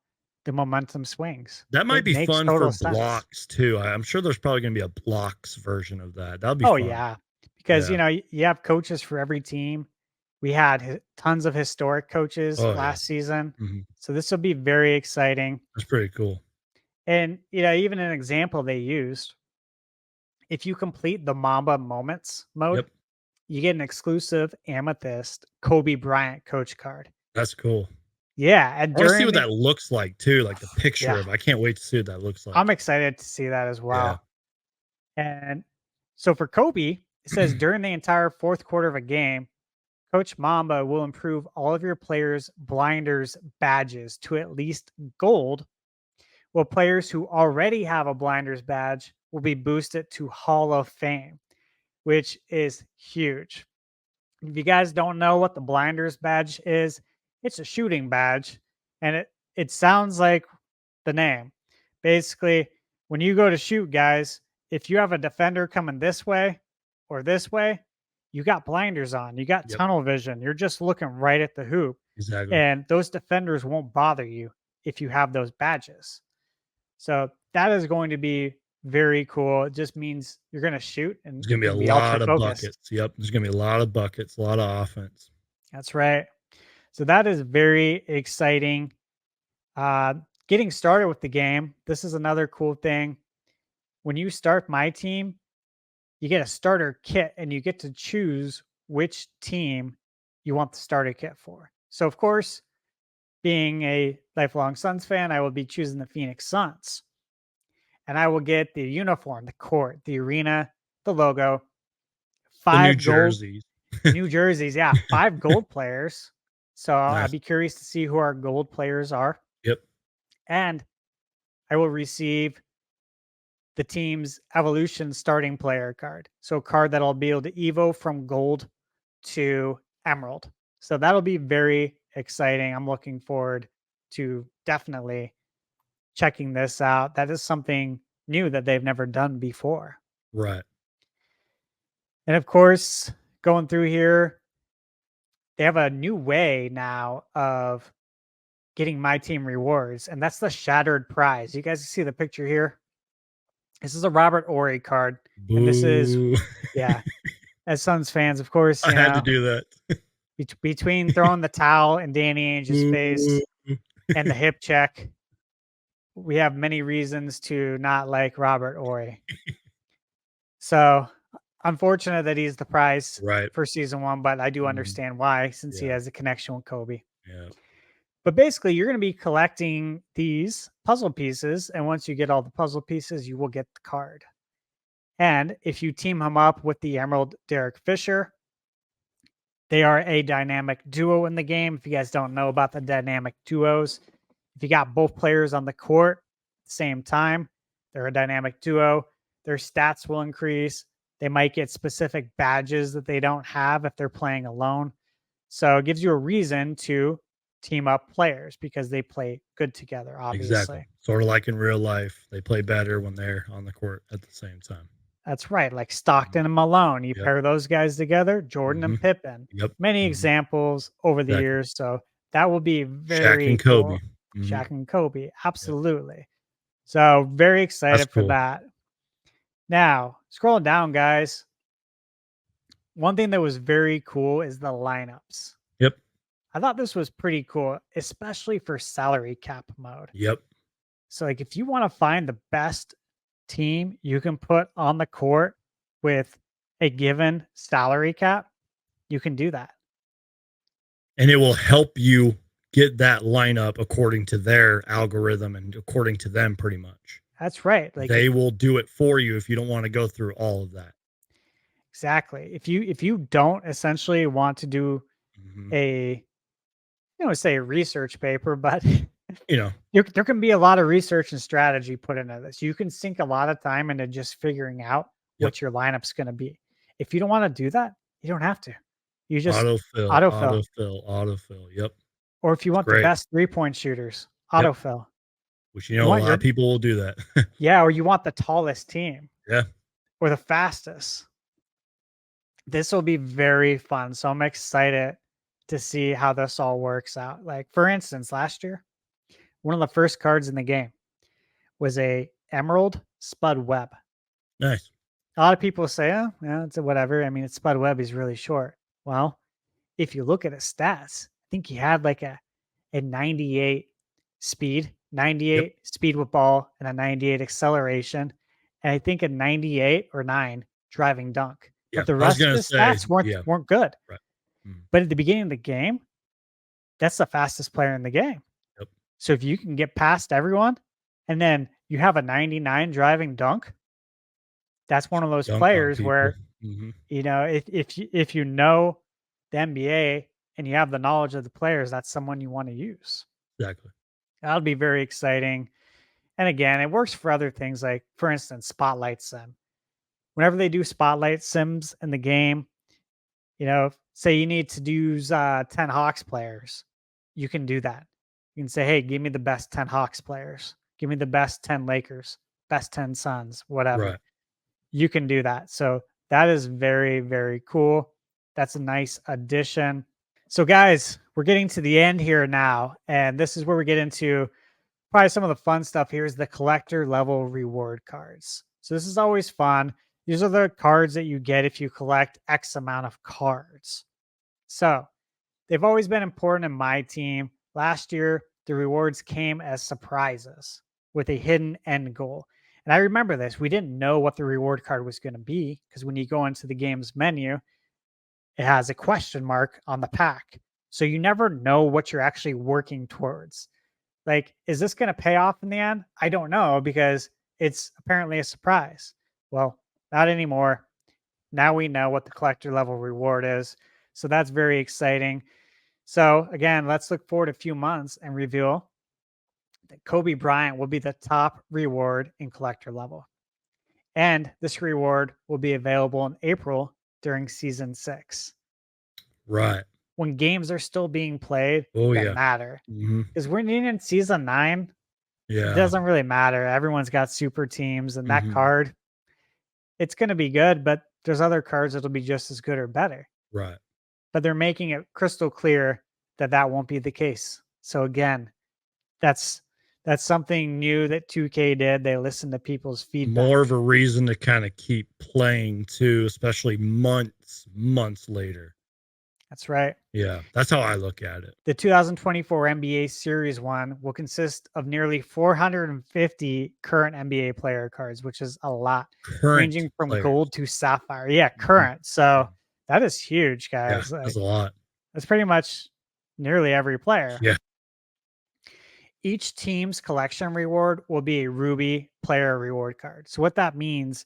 B: the momentum swings.
A: That might
B: It
A: be
B: makes
A: fun for
B: total sense.
A: blocks too. I'm sure there's probably going to be a blocks version of that. That'll be
B: Oh,
A: fun.
B: yeah. Because,
A: Yeah.
B: you have coaches for every team. We had tons of historic coaches
A: Oh yeah.
B: last season.
A: Hmm.
B: So this will be very exciting.
A: That's pretty cool.
B: And, even an example they used, if you complete the Mamba Moments mode,
A: Yep.
B: you get an exclusive Amethyst Kobe Bryant coach card.
A: That's cool.
B: Yeah, and
A: I want to see
B: during
A: what
B: the
A: that looks like too, like the picture
B: yeah,
A: of. I can't wait to see what that looks like.
B: I'm excited to see that as
A: Yeah.
B: well. And so for Kobe, it says during the entire fourth quarter of a game, Coach Mamba will improve all of your players' blinders badges to at least gold, while players who already have a blinders badge will be boosted to Hall of Fame, which is huge. If you guys don't know what the blinders badge is, it's a shooting badge and it it sounds like the name. Basically, when you go to shoot, guys, if you have a defender coming this way or this way, you got blinders on, you got
A: Yep.
B: tunnel vision, you're just looking right at the hoop.
A: Exactly.
B: And those defenders won't bother you if you have those badges. So that is going to be very cool. It just means you're going to shoot and
A: There's going to
B: you're
A: be
B: going
A: a
B: to be ultra
A: lot of
B: focused.
A: buckets. Yep. There's going to be a lot of buckets, a lot of offense.
B: That's right. So that is very exciting. Getting started with the game, this is another cool thing. When you start MyTeam, you get a starter kit and you get to choose which team you want the starter kit for. So, of course, being a lifelong Suns fan, I will be choosing the Phoenix Suns. And I will get the uniform, the court, the arena, the logo,
A: The New
B: 5 gold
A: jerseys.
B: New jerseys. Yeah, 5 gold players. So
A: Nice.
B: I'd be curious to see who our gold players are.
A: Yep.
B: And I will receive the team's evolution starting player card. So a card that I'll be able to evo from gold to emerald. So that'll be very exciting. I'm looking forward to definitely checking this out. That is something new that they've never done before.
A: Right.
B: And of course, going through here, they have a new way now of getting MyTeam rewards, and that's the Shattered Prize. You guys see the picture here? This is a Robert Ory card, and this is,
A: Boo.
B: yeah, as Suns fans, of course,
A: I
B: you
A: had to
B: know,
A: do that.
B: between throwing the towel in Danny Ainge's face
A: Boo.
B: and the hip check, we have many reasons to not like Robert Ory. So unfortunate that he's the prize
A: Right.
B: for season 1, but I do
A: Mhm.
B: understand why, since he
A: Yeah.
B: has a connection with Kobe.
A: Yeah.
B: But basically, you're going to be collecting these puzzle pieces, and once you get all the puzzle pieces, you will get the card. And if you team him up with the Emerald Derek Fisher, they are a dynamic duo in the game. If you guys don't know about the dynamic duos, if you got both players on the court at the same time, they're a dynamic duo. Their stats will increase. They might get specific badges that they don't have if they're playing alone. So it gives you a reason to team up players because they play good together, obviously.
A: Exactly. Sort of like in real life, they play better when they're on the court at the same time.
B: That's right. Like Stockton and Malone. You
A: Yep.
B: pair those guys together, Jordan and Pippen.
A: Yep.
B: Many examples over the
A: Exactly.
B: years. So that will be
A: Shaq
B: very
A: and Kobe.
B: cool. Shaq and Kobe. Absolutely. So very excited for
A: cool.
B: that. Now, scrolling down, guys. One thing that was very cool is the lineups.
A: Yep.
B: I thought this was pretty cool, especially for salary cap mode.
A: Yep.
B: So, like, if you want to find the best team you can put on the court with a given salary cap, you can do that.
A: And it will help you get that lineup according to their algorithm and according to them, pretty much.
B: That's right. Like
A: they will do it for you if you don't want to go through all of that.
B: Exactly. If you don't essentially want to do a, say a research paper, but there can be a lot of research and strategy put into this. You can sink a lot of time into just figuring out what your lineup's going to be. If you don't want to do that, you don't have to. You just
A: autofill. Yep.
B: Or if you want the best 3-point shooters, autofill.
A: Which a lot of people will do that.
B: Yeah, or you want the tallest team.
A: Yeah.
B: Or the fastest. This will be very fun. So I'm excited to see how this all works out. Like, for instance, last year, one of the first cards in the game was a Emerald Spud Webb.
A: Nice.
B: A lot of people say, oh, yeah, it's a whatever. I mean, it's Spud Webb. He's really short. Well, if you look at his stats, I think he had like a 98 speed, 98 speed with ball, and a 98 acceleration. And I think a 98 or 9 driving dunk.
A: Yeah,
B: but the rest of his stats weren't good.
A: Right.
B: But at the beginning of the game, that's the fastest player in the game.
A: Yep.
B: So if you can get past everyone and then you have a 99 driving dunk, that's one of those players where, if you know the NBA and you have the knowledge of the players, that's someone you want to use.
A: Exactly.
B: That'll be very exciting. And again, it works for other things like, for instance, Spotlight Sim. Whenever they do Spotlight Sims in the game, say you need to use 10 Hawks players, you can do that. You can say, hey, give me the best 10 Hawks players. Give me the best 10 Lakers, best 10 Suns, whatever.
A: Right.
B: You can do that. So that is very, very cool. That's a nice addition. So guys, we're getting to the end here now. And this is where we get into probably some of the fun stuff. Here's the collector level reward cards. So this is always fun. These are the cards that you get if you collect X amount of cards. So they've always been important in my team. Last year, the rewards came as surprises with a hidden end goal. And I remember this. We didn't know what the reward card was going to be because when you go into the game's menu, it has a question mark on the pack. So you never know what you're actually working towards. Like, is this going to pay off in the end? I don't know because it's apparently a surprise. Well, not anymore. Now we know what the collector level reward is. So that's very exciting. So again, let's look forward a few months and reveal that Kobe Bryant will be the top reward in collector level. And this reward will be available in April during season 6.
A: Right.
B: When games are still being played
A: Oh,
B: that
A: yeah.
B: matter.
A: Mm-hmm.
B: Because we're in season 9.
A: Yeah.
B: It doesn't really matter. Everyone's got super teams, and that
A: Mhm.
B: card, it's going to be good, but there's other cards that'll be just as good or better.
A: Right.
B: But they're making it crystal clear that that won't be the case. So again, that's something new that 2K did. They listened to people's feedback.
A: More of a reason to kind of keep playing too, especially months later.
B: That's right.
A: Yeah, that's how I look at it.
B: The 2024 NBA Series 1 will consist of nearly 450 current NBA player cards, which is a lot, ranging from
A: players.
B: gold to sapphire. Yeah, current. So that is huge, guys.
A: Yeah, that's a lot.
B: That's pretty much nearly every player.
A: Yeah.
B: Each team's collection reward will be a Ruby player reward card. So what that means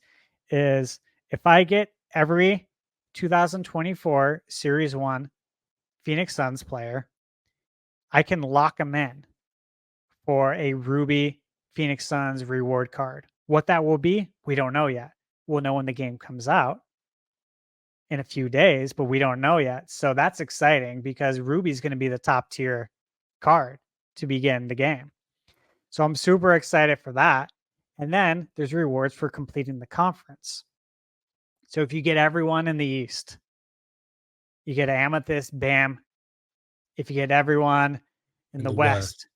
B: is if I get every 2024 Series 1 Phoenix Suns player, I can lock them in for a Ruby Phoenix Suns reward card. What that will be, we don't know yet. We'll know when the game comes out in a few days, but we don't know yet. So that's exciting because Ruby's going to be the top tier card to begin the game. So I'm super excited for that. And then there's rewards for completing the conference. So if you get everyone in the East, you get Amethyst, Bam. If you get everyone in the West,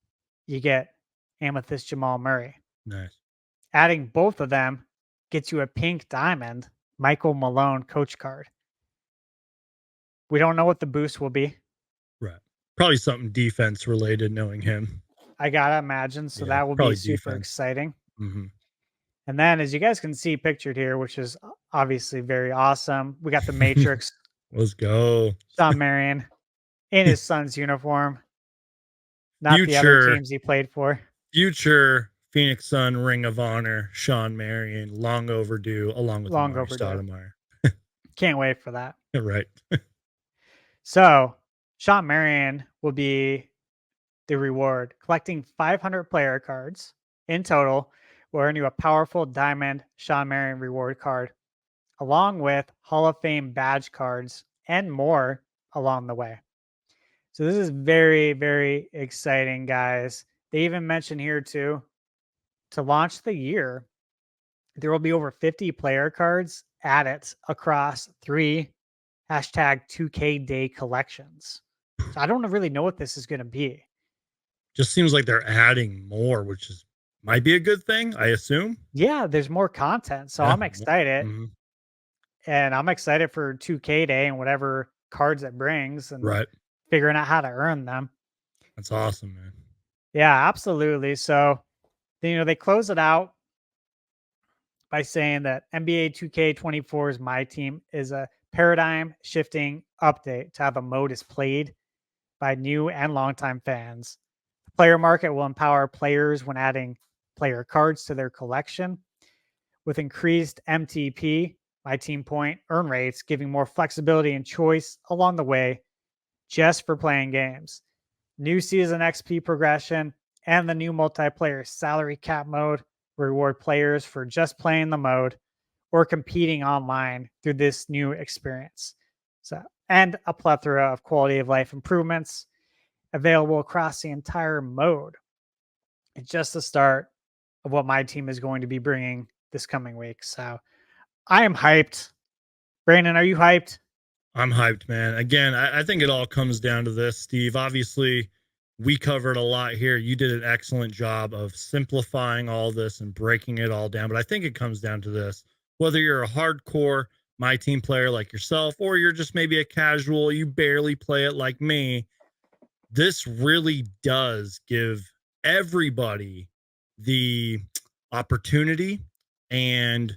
B: you get Amethyst, Jamal Murray.
A: Nice.
B: Adding both of them gets you a pink diamond, Michael Malone coach card. We don't know what the boost will be.
A: Right. Probably something defense related, knowing him.
B: I gotta imagine. So that will be super exciting.
A: Mm-hmm.
B: And then, as you guys can see pictured here, which is obviously very awesome, we got the Matrix.
A: Let's go.
B: Shawn Marion in his son's uniform. Not the other teams he played for.
A: Future Phoenix Sun Ring of Honor, Shawn Marion, long overdue, along with Amari Stoudemire.
B: Can't wait for that.
A: Right.
B: So, Shawn Marion will be the reward. Collecting 500 player cards in total will earn you a powerful diamond Shawn Marion reward card, along with Hall of Fame badge cards and more along the way. So this is very, very exciting, guys. They even mentioned here too, to launch the year, there will be over 50 player cards added across 3 #2K day collections. So I don't really know what this is going to be.
A: Just seems like they're adding more, which is might be a good thing, I assume.
B: Yeah, there's more content. So I'm excited.
A: Mm-hmm.
B: And I'm excited for 2K day and whatever cards it brings and figuring out how to earn them.
A: That's awesome, man.
B: Yeah, absolutely. So, they close it out by saying that NBA 2K24's MyTeam is a paradigm shifting update to how the mode is played by new and longtime fans. The player market will empower players when adding player cards to their collection with increased MTP, MyTeam point earn rates, giving more flexibility and choice along the way just for playing games. New season XP progression and the new multiplayer salary cap mode reward players for just playing the mode or competing online through this new experience. So, and a plethora of quality of life improvements. available across the entire mode. It's just the start of what my team is going to be bringing this coming week. So I am hyped. Brandon, are you hyped?
A: I'm hyped, man. Again, I think it all comes down to this, Steve. Obviously, we covered a lot here. You did an excellent job of simplifying all this and breaking it all down. But I think it comes down to this. Whether you're a hardcore my team player like yourself, or you're just maybe a casual, you barely play it like me, this really does give everybody the opportunity and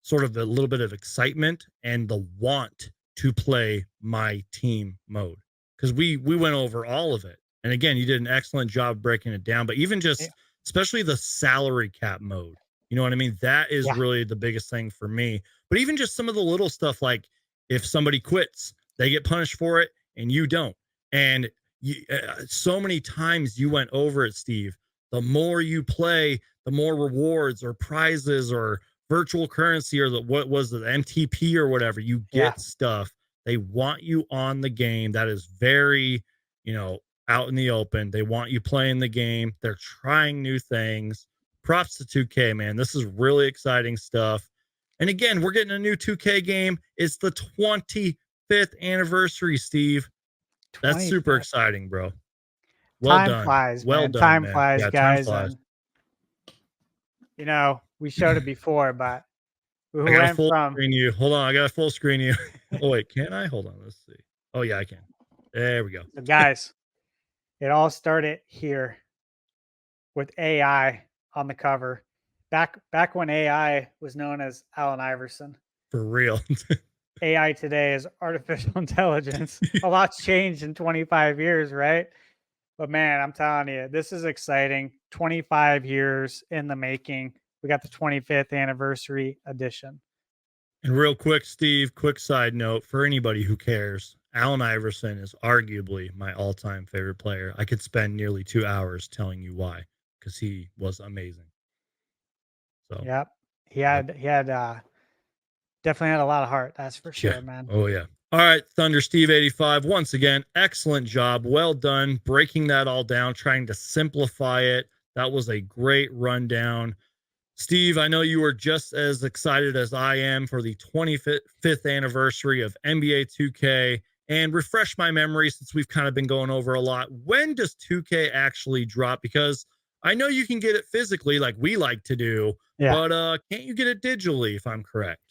A: sort of a little bit of excitement and the want to play my team mode, because we went over all of it. And again, you did an excellent job breaking it down, but even just especially the salary cap mode, you know what I mean? That is really the biggest thing for me. But even just some of the little stuff, like if somebody quits, they get punished for it and you don't. And so many times you went over it, Steve. The more you play, the more rewards or prizes or virtual currency, or what was it, MTP or whatever, you get stuff. They want you on the game. That is very, out in the open. They want you playing the game. They're trying new things. Props to 2K, man. This is really exciting stuff. And again, we're getting a new 2K game. It's the 25th anniversary, Steve. That's super exciting, bro. Well
B: time
A: done.
B: Flies,
A: well
B: man.
A: done,
B: time
A: man.
B: flies,
A: Yeah,
B: guys.
A: time flies.
B: And, we showed it before, but
A: I got to full screen you. Hold on. I got to full screen you. Oh, wait. Can I? Hold on. Let's see. Oh, yeah, I can. There we go.
B: So guys, it all started here with AI on the cover. Back when AI was known as Allen Iverson.
A: For real.
B: AI today is artificial intelligence. A lot's changed in 25 years, right? But man, I'm telling you, this is exciting. 25 years in the making. We got the 25th anniversary edition.
A: And real quick, Steve, quick side note for anybody who cares. Allen Iverson is arguably my all-time favorite player. I could spend nearly 2 hours telling you why, because he was amazing. So
B: yep, he had definitely had a lot of heart. That's for sure, man.
A: Oh yeah. All right, ThunderSteve85. Once again, excellent job. Well done breaking that all down, trying to simplify it. That was a great rundown. Steve, I know you were just as excited as I am for the 25th anniversary of NBA 2K. And refresh my memory, since we've kind of been going over a lot. When does 2K actually drop? Because I know you can get it physically like we like to do, but can't you get it digitally, if I'm correct?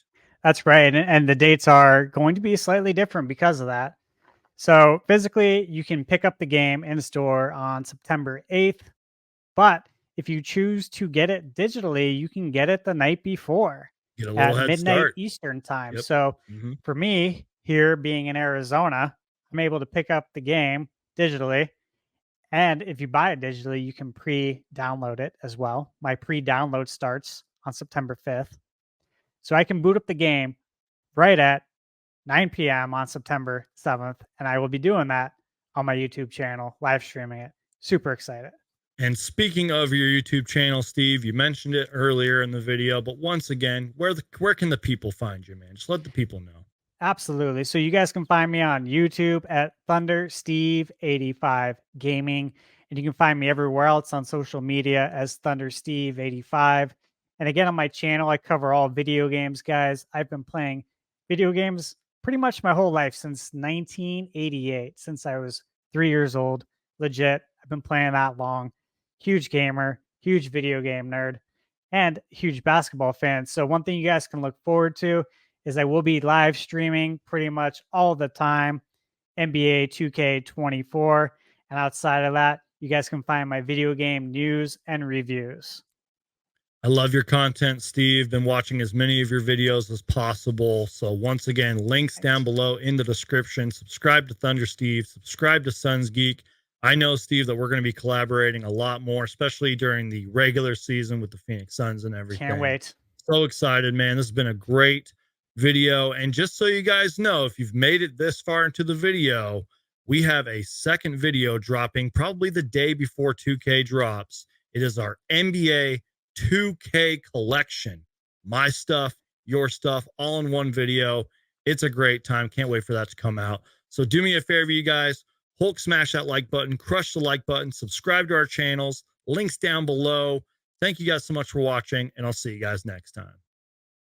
B: That's right. And the dates are going to be slightly different because of that. So physically, you can pick up the game in store on September 8th. But if you choose to get it digitally, you can get it the night before at midnight Eastern time. So for me, here being in Arizona, I'm able to pick up the game digitally. And if you buy it digitally, you can pre-download it as well. My pre-download starts on September 5th. So I can boot up the game right at 9 p.m. on September 7th. And I will be doing that on my YouTube channel, live streaming it. Super excited.
A: And speaking of your YouTube channel, Steve, you mentioned it earlier in the video, but once again, where can the people find you, man? Just let the people know.
B: Absolutely. So you guys can find me on YouTube at ThunderSteve85 Gaming, and you can find me everywhere else on social media as ThunderSteve85. And again, on my channel, I cover all video games, guys. I've been playing video games pretty much my whole life, since 1988, since I was 3 years old. Legit, I've been playing that long. Huge gamer, huge video game nerd, and huge basketball fan. So one thing you guys can look forward to is I will be live streaming pretty much all the time, NBA 2K24. And outside of that, you guys can find my video game news and reviews.
A: I love your content, Steve. Been watching as many of your videos as possible. So once again, links down below in the description. Subscribe to ThunderSteve. Subscribe to Suns Geek. I know, Steve, that we're going to be collaborating a lot more, especially during the regular season with the Phoenix Suns and everything.
B: Can't wait.
A: So excited, man. This has been a great video. And just so you guys know, if you've made it this far into the video, we have a second video dropping probably the day before 2K drops. It is our NBA 2K collection. My stuff, your stuff, all in one video. It's a great time. Can't wait for that to come out. So do me a favor, you guys. Hulk smash that like button, crush the like button, subscribe to our channels, links down below. Thank you guys so much for watching, and I'll see you guys next time.